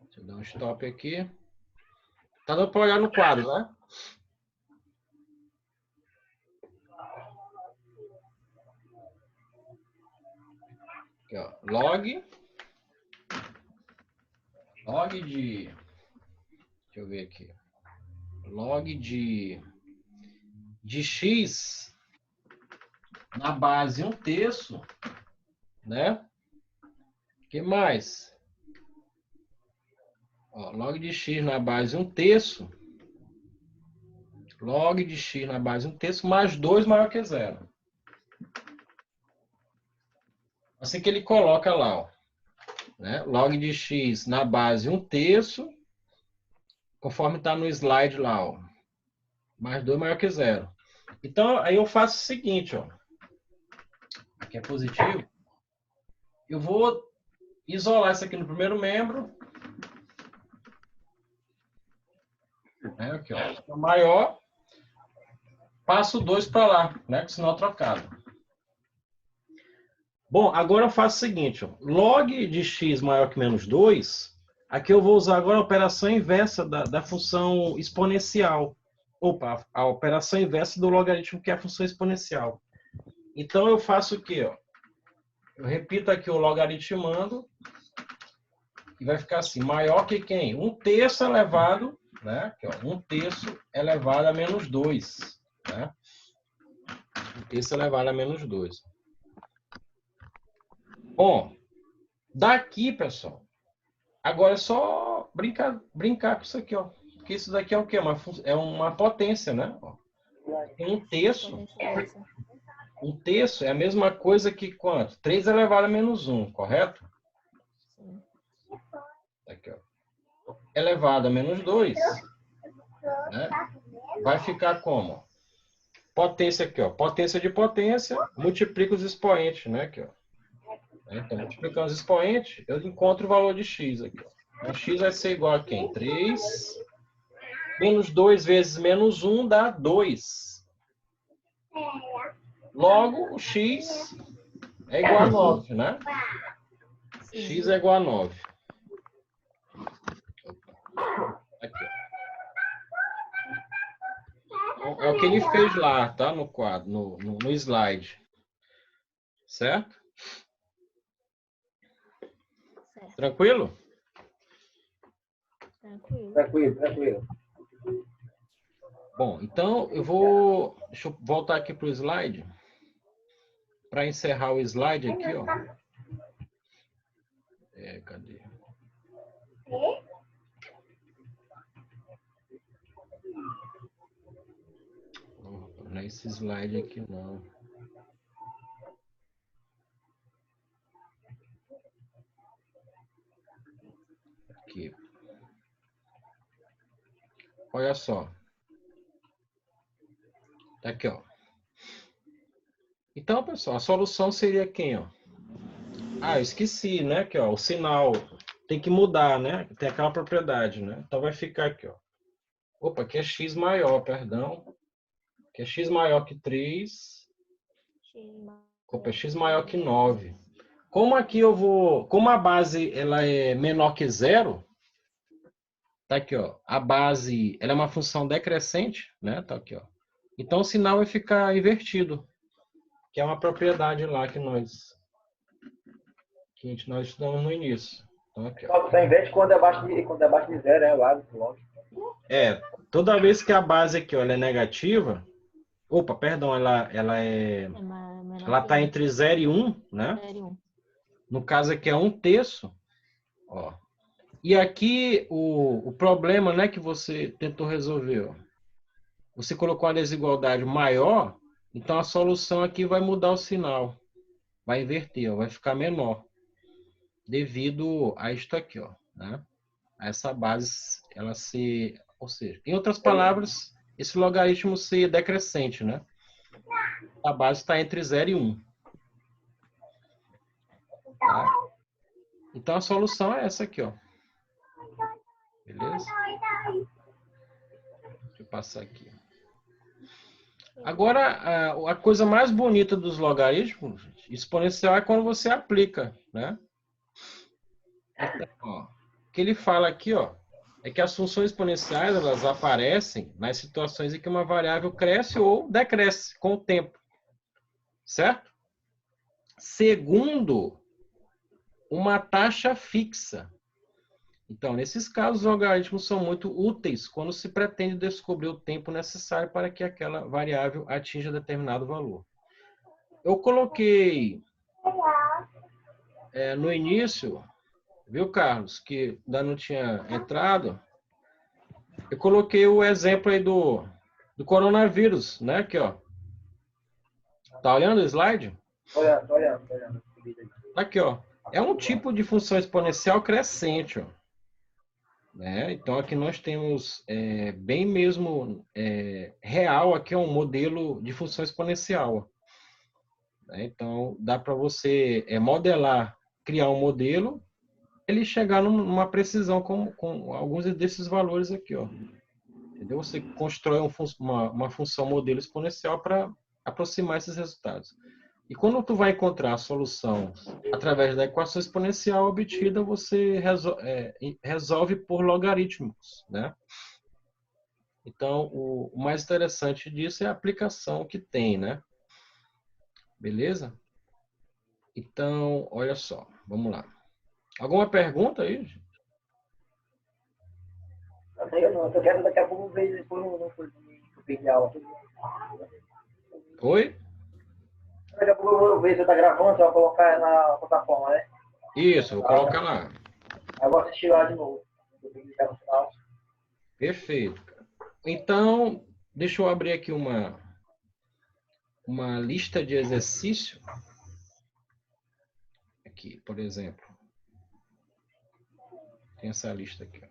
Deixa eu dar um stop aqui. Tá dando para olhar no quadro, né? Aqui, ó. Log de... Deixa eu ver aqui. Log de x na base 1/3, né? O que mais? Ó, log de x na base 1/3. Log de x na base 1/3 mais 2 maior que zero. Assim que ele coloca lá, ó, né? Log de x na base 1/3, conforme está no slide lá, ó, mais 2 maior que zero. Então, aí eu faço o seguinte, ó, aqui é positivo, eu vou isolar isso aqui no primeiro membro, né? Aqui, ó, maior, passo 2 para lá, né? Com sinal trocado. Bom, agora eu faço o seguinte, ó, log de x maior que menos 2, aqui eu vou usar agora a operação inversa da função exponencial. Opa, a operação inversa do logaritmo, que é a função exponencial. Então eu faço o quê? Ó? Eu repito aqui o logaritmando, e vai ficar assim, maior que quem? 1/3 elevado, né? Aqui, ó, 1/3 elevado a menos 2. Né? 1/3 elevado a menos 2. Bom, daqui, pessoal, agora é só brincar com isso aqui, ó. Porque isso daqui é o quê? É uma potência, né? Ó. Tem 1/3. 1/3 é a mesma coisa que quanto? 3 elevado a menos 1, correto? Sim. Aqui, ó. Elevado a menos 2, né? Vai ficar como? Potência aqui, ó. Potência de potência, multiplica os expoentes, né? Aqui, ó. Então, multiplicando os expoentes, eu encontro o valor de x aqui, ó. Então, x vai ser igual a quem? 3 menos 2 vezes menos 1 dá 2. Logo, o x é igual a 9, né? X é igual a 9. Aqui. Então, é o que ele fez lá, tá? No quadro, no slide. Certo? Certo. Tranquilo? Tranquilo. Bom, então deixa eu voltar aqui para o slide. Para encerrar o slide aqui, ó. Cadê? Não é esse slide aqui, não. Aqui. Olha só. Tá aqui, ó. Então, pessoal, a solução seria quem, ó? Ah, eu esqueci, né? Aqui, ó, o sinal tem que mudar, né? Tem aquela propriedade, né? Então vai ficar aqui, ó. Opa, aqui é x maior, perdão. Aqui é x maior que 3. Opa, é x maior que 9. Como aqui como a base ela é menor que zero, tá aqui, ó. A base, ela é uma função decrescente, né? Tá aqui, ó. Então o sinal vai ficar invertido, que é uma propriedade lá que nós estudamos no início. Então, aqui, ó. Só inverte quando é abaixo de zero, é lógico. Toda vez que a base aqui, ó, ela é negativa, opa, perdão, ela tá entre 0 e 1, né? 0 e 1. No caso aqui é 1/3, ó. E aqui o problema, né, que você tentou resolver, ó. Você colocou a desigualdade maior, então a solução aqui vai mudar o sinal. Vai inverter, ó, vai ficar menor. Devido a isto aqui, ó, né? essa base, ela ser, ou seja, em outras palavras, esse logaritmo ser decrescente, né? A base está entre 0 e 1. Tá? Então, a solução é essa aqui, ó. Beleza? Deixa eu passar aqui. Agora, a coisa mais bonita dos logaritmos exponencial é quando você aplica, né? Então, ó, o que ele fala aqui, ó, é que as funções exponenciais, elas aparecem nas situações em que uma variável cresce ou decresce com o tempo, certo? Segundo uma taxa fixa. Então, nesses casos, os logaritmos são muito úteis quando se pretende descobrir o tempo necessário para que aquela variável atinja determinado valor. Eu coloquei no início, viu, Carlos, que ainda não tinha entrado, eu coloquei o exemplo aí do coronavírus, né? Aqui, ó. Tá olhando o slide? Tô olhando. Aqui, ó. É um tipo de função exponencial crescente, ó. Né? Então, aqui nós temos bem mesmo real, aqui é um modelo de função exponencial. Né? Então, dá para você modelar, criar um modelo, ele chegar numa precisão com alguns desses valores aqui. Ó. Entendeu? Você constrói uma função modelo exponencial para aproximar esses resultados. E quando tu vai encontrar a solução através da equação exponencial obtida, você resolve por logaritmos, né? Então, o mais interessante disso é a aplicação que tem, né? Beleza? Então, olha só, vamos lá. Alguma pergunta aí? Eu não, eu quero daqui a pouco ver depois no fim de aula. Oi? Daqui a pouco eu vou ver se tá gravando, você vai colocar na plataforma, né? Isso, vou colocar lá. Aí eu vou assistir lá de novo. Eu tenho que clicar no final. Perfeito. Então, deixa eu abrir aqui uma lista de exercício. Aqui, por exemplo. Tem essa lista aqui.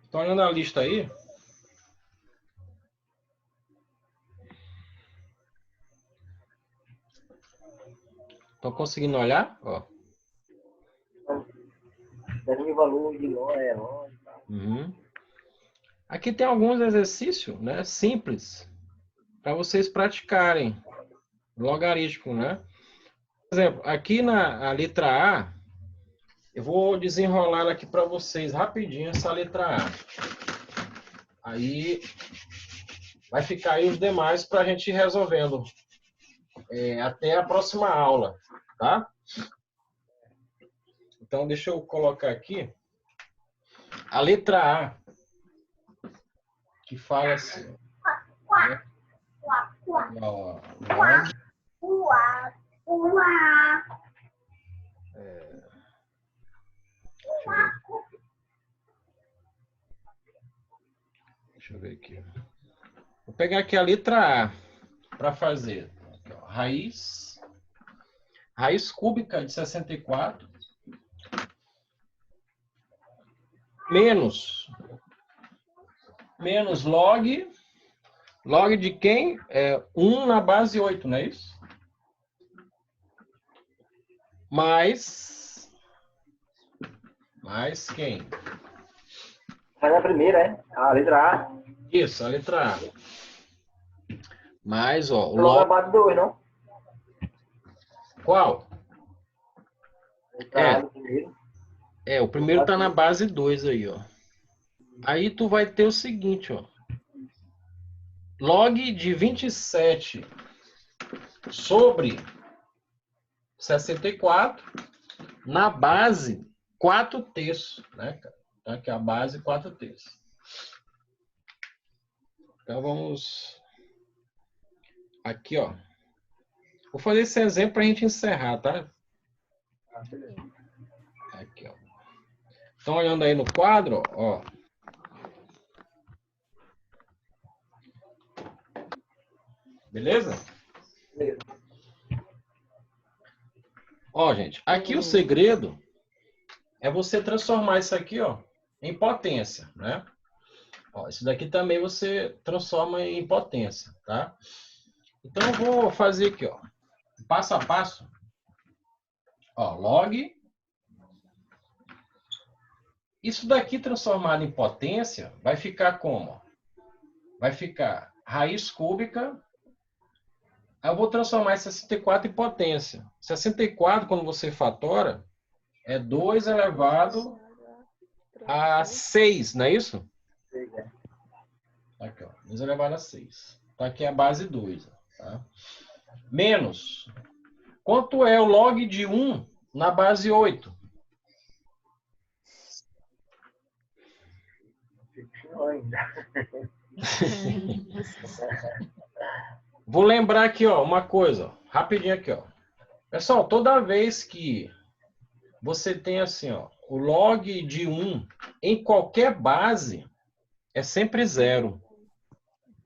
Estão olhando a lista aí? Estão conseguindo olhar? Ó. Determine o valor de longe. Uhum. Aqui tem alguns exercícios, né, simples, para vocês praticarem. Logaritmo, né? Por exemplo, aqui na letra A, eu vou desenrolar aqui para vocês rapidinho essa letra A. Aí vai ficar aí os demais para a gente ir resolvendo até a próxima aula, tá? Então, deixa eu colocar aqui a letra A, que fala assim. Né? Ó, deixa eu ver aqui. Vou pegar aqui a letra A para fazer. Aqui, ó, raiz cúbica de 64 menos log de quem? 1 na base 8, não é isso? Mais quem? Mas a primeira, é? A letra A. Isso, a letra A. Mais, ó, o Logo na log. base 2, não? Qual? Letra A do primeiro. O primeiro tá na base 2 aí, ó. Aí tu vai ter o seguinte, ó. Log de 27 sobre 64 na base 4/3, né, cara? Então, aqui a base 4/3. Então, vamos aqui, ó. Vou fazer esse exemplo para a gente encerrar, tá? Aqui, ó. Estão olhando aí no quadro, ó. Beleza? Beleza. Ó, gente, aqui o segredo é você transformar isso aqui, ó, em potência, né? Ó, isso daqui também você transforma em potência, tá? Então, eu vou fazer aqui, ó, passo a passo. Ó, log. Isso daqui transformado em potência vai ficar como? Vai ficar raiz cúbica. Aí eu vou transformar esse 64 em potência. 64, quando você fatora, é 2 elevado a 6, não é isso? Aqui, ó, 2 elevado a 6. Então, aqui é a base 2. Tá? Menos. Quanto é o log de 1 na base 8? Vou lembrar aqui, ó, uma coisa. Ó, rapidinho aqui, ó. Pessoal, toda vez que você tem assim, ó, o log de 1 em qualquer base, é sempre 0.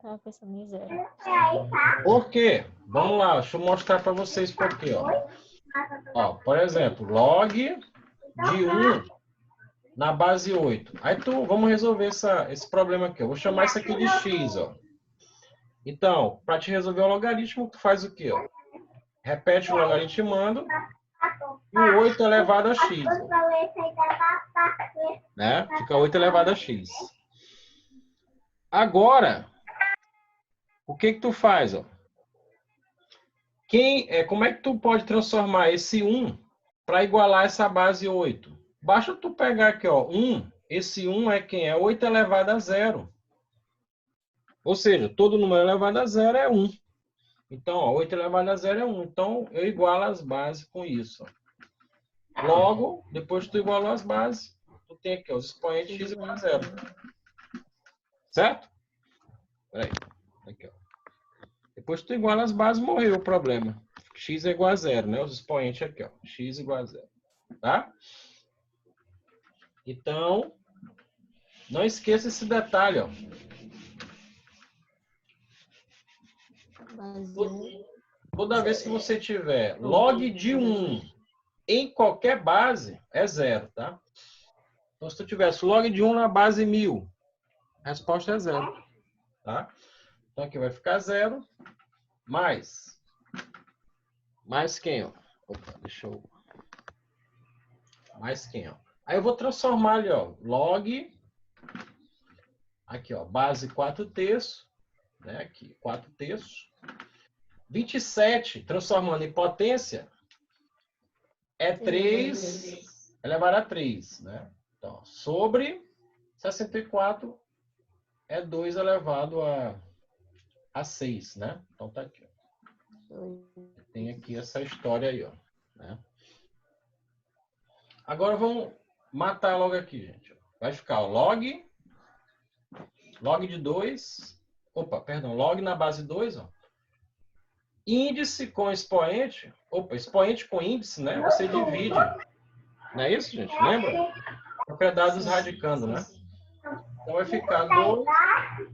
Tava pensando em 0. Por quê? Vamos lá, deixa eu mostrar para vocês por quê. Ó, por exemplo, log de 1 na base 8. Aí vamos resolver esse problema aqui. Eu vou chamar isso aqui de x. Ó. Então, para te resolver o logaritmo, tu faz o quê? Ó? Repete o logaritmando e o 8 elevado a x. Né? Fica 8 elevado a x. Agora, o que tu faz? Ó? Como é que tu pode transformar esse 1 para igualar essa base 8? Basta tu pegar aqui, ó, 1. Esse 1 é quem? É 8 elevado a 0. Ou seja, todo número elevado a 0 é 1. Então, ó, 8 elevado a 0 é 1. Então, eu igualo as bases com isso. Ó. Logo, depois que tu igualou as bases, tu tem aqui ó, os expoentes x igual a 0. Certo? Peraí. Aqui, ó. Depois que tu iguala as bases, morreu o problema. X é igual a 0, né? Os expoentes aqui, ó. X igual a 0. Tá? Então, não esqueça esse detalhe, ó. Toda vez que você tiver log de 1 em qualquer base, é 0, tá? Então, se tu tivesse log de 1 na base 1000, a resposta é 0, tá? Então, aqui vai ficar 0, mais quem, ó? Opa, deixa eu... Mais quem, ó? Aí eu vou transformar ali, ó, log, aqui, ó, base 4/3, né? Aqui, 4/3. 27, transformando em potência, é 3 elevado a 3, né? Então, sobre 64 é 2 elevado a 6, né? Então, tá aqui. Ó. Tem aqui essa história aí, ó. Né? Agora, vamos matar logo aqui, gente. Vai ficar o log de 2, opa, perdão, log na base 2, ó. Índice com expoente, opa, expoente com índice, né? Você divide. Não é isso, gente? Lembra? Propriedades radicando, né? Então vai ficar 2,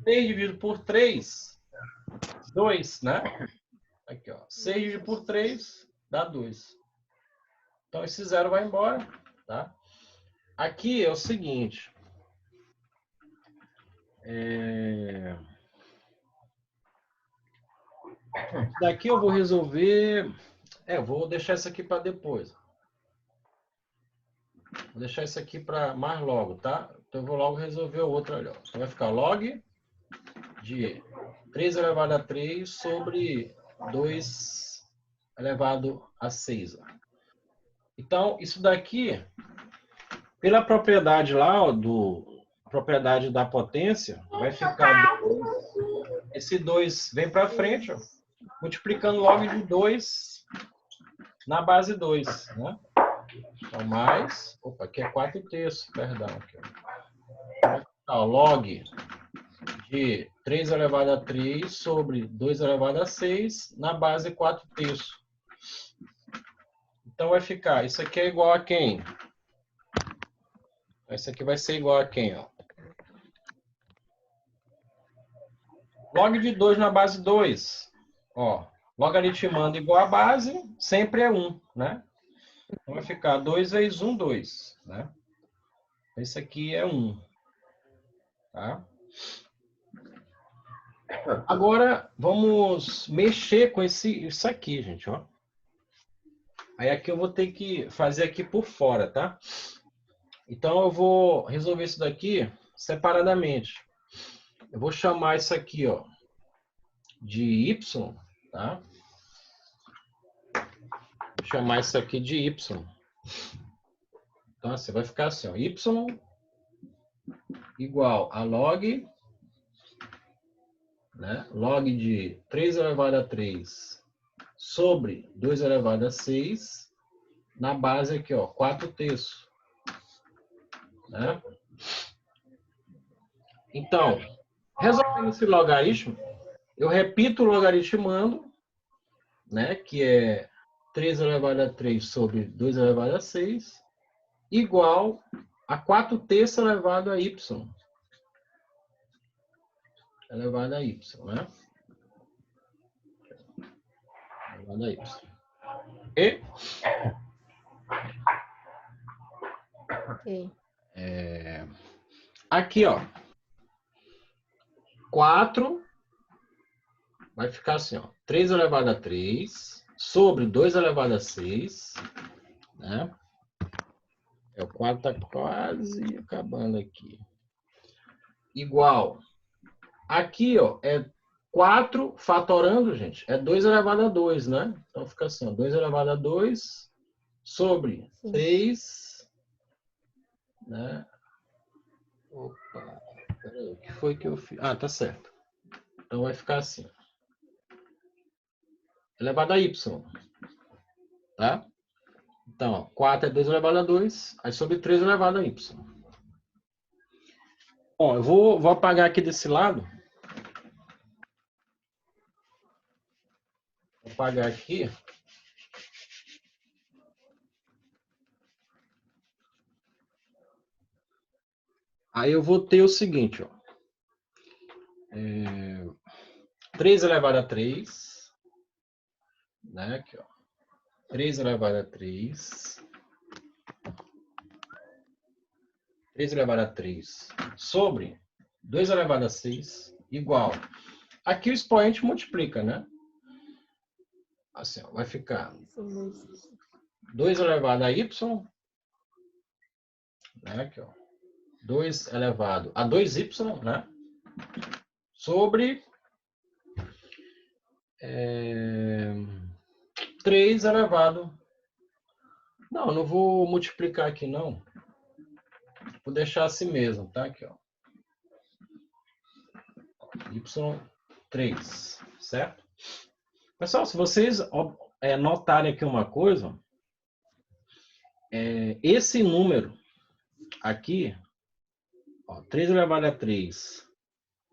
6 dividido por 3, 2, né? Aqui, ó. 6 dividido por 3 dá 2. Então esse 0 vai embora, tá? Aqui é o seguinte. Daqui eu vou resolver... eu vou deixar isso aqui para depois. Vou deixar isso aqui para mais logo, tá? Então eu vou logo resolver o outro ali. Ó. Então vai ficar log de 3 elevado a 3 sobre 2 elevado a 6. Ó. Então, isso daqui, pela propriedade lá, ó, propriedade da potência, vai ficar 2. Esse 2 vem para frente, ó, multiplicando log de 2 na base 2, né? Então, mais... Opa, aqui é 4/3, perdão. Aqui, ó. Log de 3 elevado a 3 sobre 2 elevado a 6 na base 4/3. Então, vai ficar... Isso aqui é igual a quem? Isso aqui vai ser igual a quem? Ó? Log de 2 na base 2. Ó, logaritmando igual a base, sempre é 1, né? Então vai ficar 2 vezes 1, 2, né? Esse aqui é 1, tá? Agora, vamos mexer com isso aqui, gente, ó. Aí aqui eu vou ter que fazer aqui por fora, tá? Então eu vou resolver isso daqui separadamente. Eu vou chamar isso aqui, ó, de y, tá? Vou chamar isso aqui de y. Então assim, vai ficar assim, ó, y igual a log, né? Log de 3 elevado a 3 sobre 2 elevado a 6, na base aqui, ó, 4/3. Né? Então, resolvendo esse logaritmo, eu repito o logaritmando, né, que é 3 elevado a 3 sobre 2 elevado a 6, igual a 4/3 elevado a y. Elevado a y, né? Elevado a y. E Ok. aqui, ó, 4 vai ficar assim, ó, 3 elevado a 3 sobre 2 elevado a 6, né? O 4 está quase acabando aqui. Igual. Aqui, ó, é 4 fatorando, gente, é 2 elevado a 2, né? Então fica assim, ó, 2 elevado a 2 sobre 6, né? Opa, peraí, o que foi que eu fiz? Ah, tá certo. Então vai ficar assim. Elevado a y, tá? Então, ó, 4 é 2 elevado a 2, aí sobre 3 elevado a y. Bom, eu vou apagar aqui desse lado. Vou apagar aqui. Aí eu vou ter o seguinte, ó. 3 elevado a 3, né? Aqui, ó. 3 elevado a 3. 3 elevado a 3 sobre 2 elevado a 6 igual. Aqui o expoente multiplica, né? Assim, ó, vai ficar 2 elevado a y, né? Aqui, ó. 2 elevado a 2y, né? Sobre 3 elevado... Não, não vou multiplicar aqui, não. Vou deixar assim mesmo, tá? Aqui, ó. y3, certo? Pessoal, se vocês notarem aqui uma coisa, esse número aqui, ó, 3 elevado a 3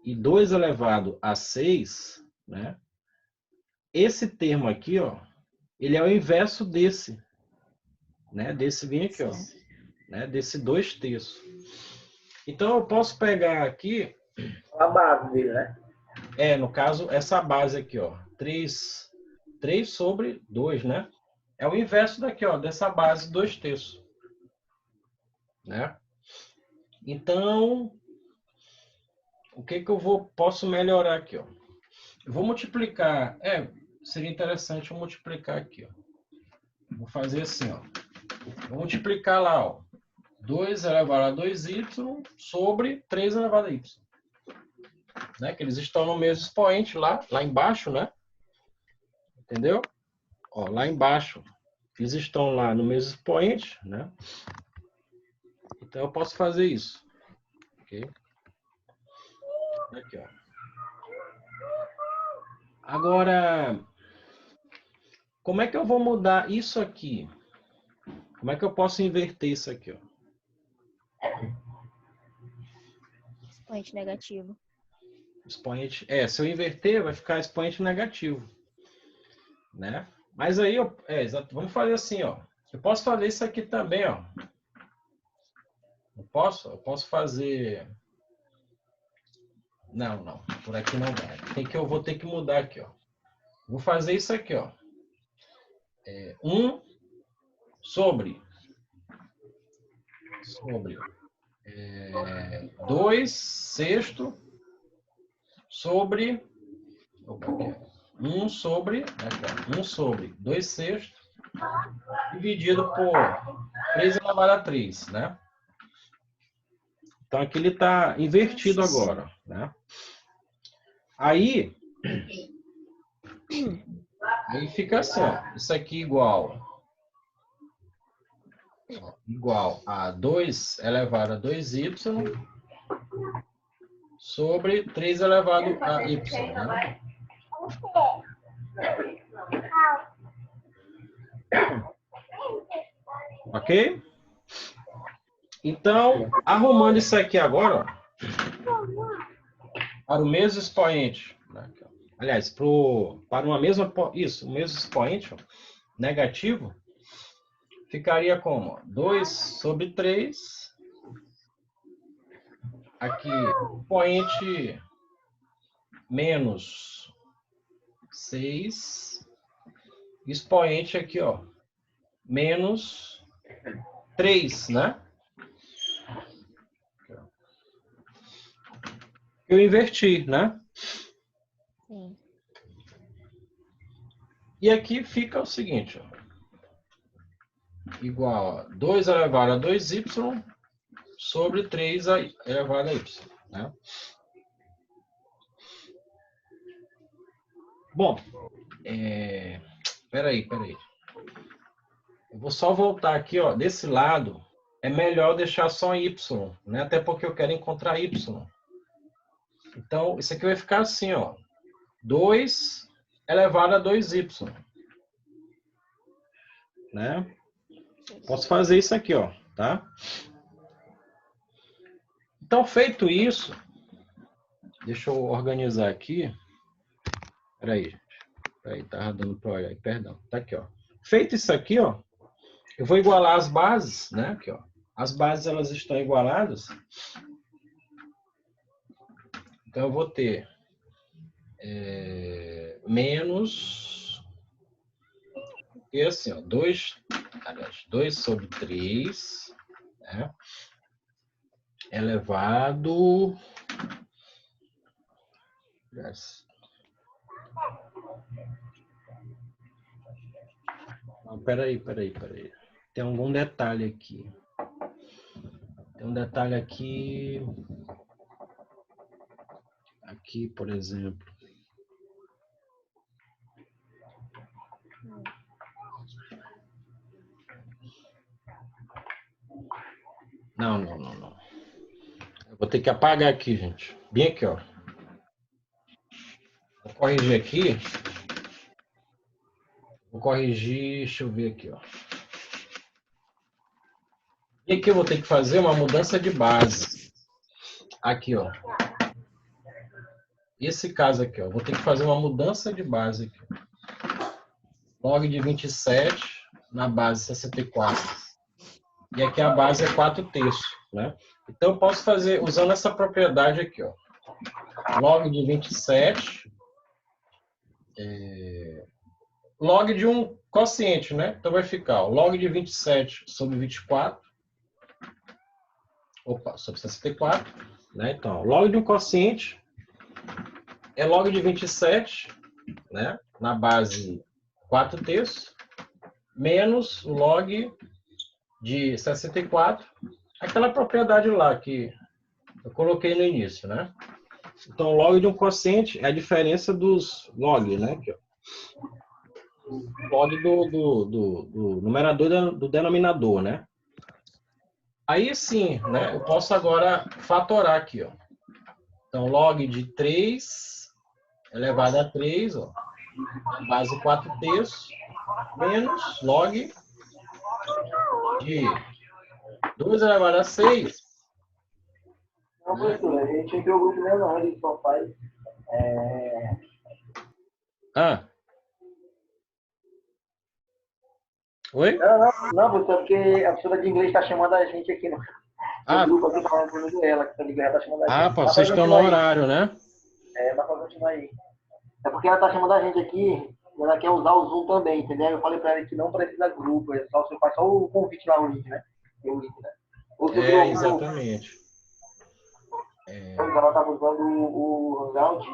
e 2 elevado a 6, né? Esse termo aqui, ó, ele é o inverso desse, né? Desse vem aqui, ó, né? Desse 2/3. Então eu posso pegar aqui A base dele, né? no caso, essa base aqui, ó, 3 sobre 2, né? É o inverso daqui, ó, dessa base 2/3, né? Então, o que que eu posso melhorar aqui, ó? Eu vou multiplicar, seria interessante eu multiplicar aqui, ó. Vou fazer assim, ó. Vou multiplicar lá, ó, 2 elevado a 2y sobre 3 elevado a y. Né? Que eles estão no mesmo expoente lá embaixo, né? Entendeu? Ó, lá embaixo, eles estão lá no mesmo expoente, né? Então eu posso fazer isso. Ok? Aqui, ó. Agora, como é que eu vou mudar isso aqui? Como é que eu posso inverter isso aqui, ó? Expoente negativo. Expoente, se eu inverter, vai ficar expoente negativo, né? Mas aí, exato, vamos fazer assim, ó. Eu posso fazer isso aqui também, ó. Não posso? Eu posso fazer... Não, por aqui não vai. Eu vou ter que mudar aqui, ó. Vou fazer isso aqui, ó. 1 sobre 2 sextos sobre 1 sobre 2 sextos dividido por 3 elevado a 3, né? Então, aqui ele está invertido agora, né? Aí fica assim, ó. Isso aqui igual a 2 elevado a 2y sobre 3 elevado a y, né? Ok? Então, arrumando isso aqui agora, ó, para o mesmo expoente, né? Aliás, para uma mesma, o mesmo expoente, ó, negativo, ficaria como? 2 sobre 3. Aqui, expoente menos 6. Expoente aqui, ó, menos 3, né? Eu inverti, né? Sim. E aqui fica o seguinte, ó, igual a 2 elevado a 2y sobre 3 elevado a y, né? Bom, peraí. Eu vou só voltar aqui, ó, desse lado, é melhor deixar só y, né? Até porque eu quero encontrar y. Então, isso aqui vai ficar assim, ó, 2 elevado a 2y, né? Posso fazer isso aqui, ó, tá? Então, feito isso, deixa eu organizar aqui. Peraí, gente. Peraí, tava dando para olhar aí, perdão. Tá aqui, ó. Feito isso aqui, ó, eu vou igualar as bases, né? Aqui, ó. As bases, elas estão igualadas. Então, eu vou ter menos... E assim, ó, 2 sobre 3, né? Elevado... Não, peraí. Tem algum detalhe aqui. Tem um detalhe aqui. Aqui, por exemplo. Não. Eu vou ter que apagar aqui, gente. Bem aqui, ó. Vou corrigir aqui. Deixa eu ver aqui, ó. E aqui eu vou ter que fazer uma mudança de base. Aqui, ó. Esse caso aqui, ó. Vou ter que fazer uma mudança de base aqui. Log de 27 na base 64. E aqui a base é 4/3, né? Então eu posso fazer usando essa propriedade aqui, ó. Log de 27 log de um quociente, né? Então vai ficar ó, log de 27 sobre 24. Sobre 64, né? Então, log de um quociente é log de 27, né? Na base 4/3, menos o log de 64, aquela propriedade lá que eu coloquei no início, né? Então, log de um quociente é a diferença dos log, né? Aqui, ó. Log do numerador do denominador, né? Aí sim, né? Eu posso agora fatorar aqui, ó. Então, log de 3 elevado a 3, ó, base 4/3, menos log de 2 elevado a 6. Não, professor, a gente entrou o grupo mesmo, não, a gente só faz. Oi? Não, professor, porque a professora de inglês está chamando a gente aqui no grupo, aqui falando por Venezuela, que ela está chamando a gente. Pô, vocês estão no horário, né? Mas pode continuar aí. É porque ela está chamando a gente aqui, ela quer usar o Zoom também, entendeu? Eu falei pra ela que não precisa grupo, é só você faz só o convite lá, o link, né? Tem o link, né? Ou você criou um grupo, Exatamente. ela tava usando o Hangout,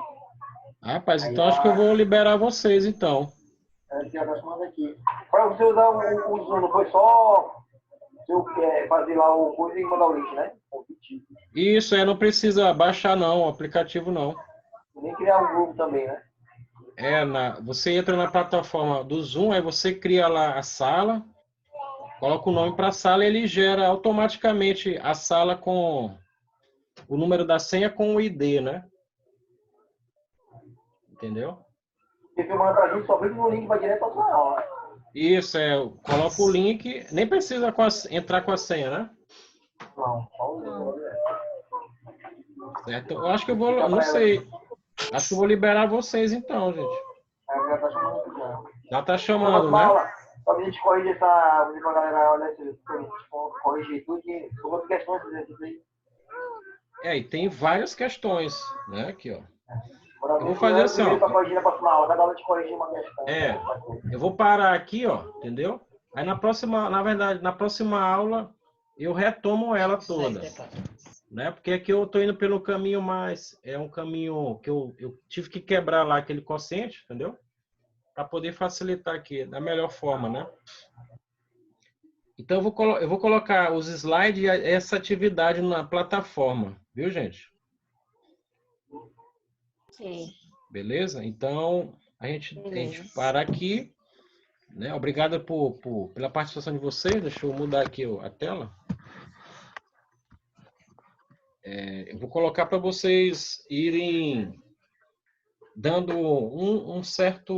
Rapaz, aí então acho que eu ela vou liberar vocês, então. tá chamando aqui. Para você usar o Zoom, não foi só se eu quer fazer lá o coisa e mandar o link, né? Convite. Isso, não precisa baixar não, o aplicativo não. Nem criar um grupo também, né? Você entra na plataforma do Zoom, aí você cria lá a sala, coloca o nome para a sala e ele gera automaticamente a sala com o número da senha com o ID, né? Entendeu? Você filmando pra gente, só clica no link, vai direto pra sua aula. Isso, coloca o link, nem precisa entrar com a senha, né? Não, só o link. Certo? Eu acho que eu vou, não sei, acho que eu vou liberar vocês então, gente. Já tá chamando aqui já. Já tá Na chamando, próxima né? aula, só que a gente corrige essa. Vou dizer pra galera, olha, corrigir tudo, que são outras questões dessas aí. E tem várias questões, né? Aqui, ó. Eu vou fazer assim, ó. Pra corrigir na próxima aula, cada aula a gente corrige uma questão. Eu vou parar aqui, ó, entendeu? Aí na verdade, na próxima aula, eu retomo ela toda, né? Porque aqui eu tô indo pelo caminho mais, um caminho que eu tive que quebrar lá aquele quociente, entendeu? Para poder facilitar aqui da melhor forma, né? Então eu vou colocar os slides e essa atividade na plataforma, viu, gente? Sim. Beleza? Então a gente para aqui, né? Obrigado pela participação de vocês. Deixa eu mudar aqui a tela. Eu vou colocar para vocês irem dando uma certa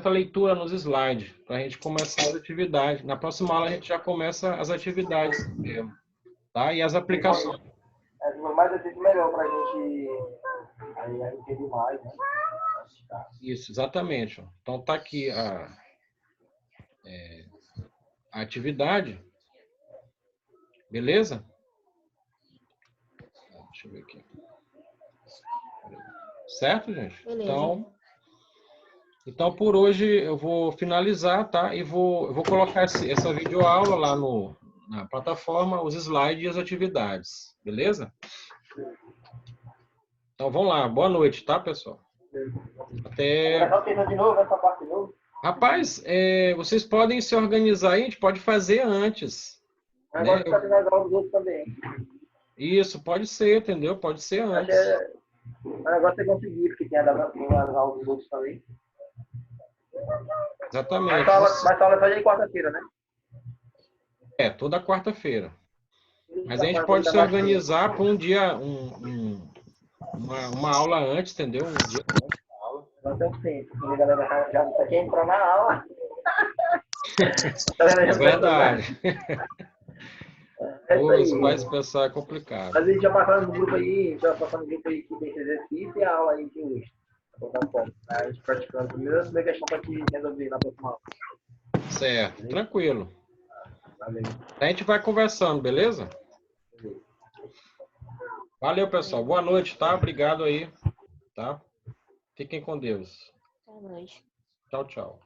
leitura nos slides, para a gente começar as atividades. Na próxima aula a gente já começa as atividades mesmo, tá? E as aplicações. Mais assim, melhor pra gente aí entender mais, né? Isso, exatamente. Então tá aqui a atividade. Beleza? Deixa eu ver aqui. Certo, gente? Beleza. Então por hoje eu vou finalizar, tá? E eu vou colocar essa videoaula lá na plataforma, os slides e as atividades. Beleza? Então vamos lá. Boa noite, tá, pessoal? Até... de novo, essa parte de novo? Rapaz, vocês podem se organizar aí, a gente pode fazer antes. Agora ficar tendo as aulas dos outros também. Isso, pode ser, entendeu? Pode ser antes. O negócio é conseguir, porque tem as aulas dos outros também. Exatamente. Mas a aula é só de quarta-feira, né? Toda quarta-feira. Mas a gente pode se organizar para um dia, uma aula antes, entendeu? Um dia antes da aula. Não tem tempo. A galera já quer entrar na aula. É verdade. Isso aí. Mas pensar é complicado. Mas a gente já passou no grupo aí, que tem esse exercício e a aula aí de hoje. A gente praticando a primeira questão para te resolver na próxima aula. Certo, tranquilo. Valeu. A gente vai conversando, beleza? Valeu, pessoal. Boa noite, tá? Obrigado aí, tá? Fiquem com Deus. Boa noite. Tchau, tchau.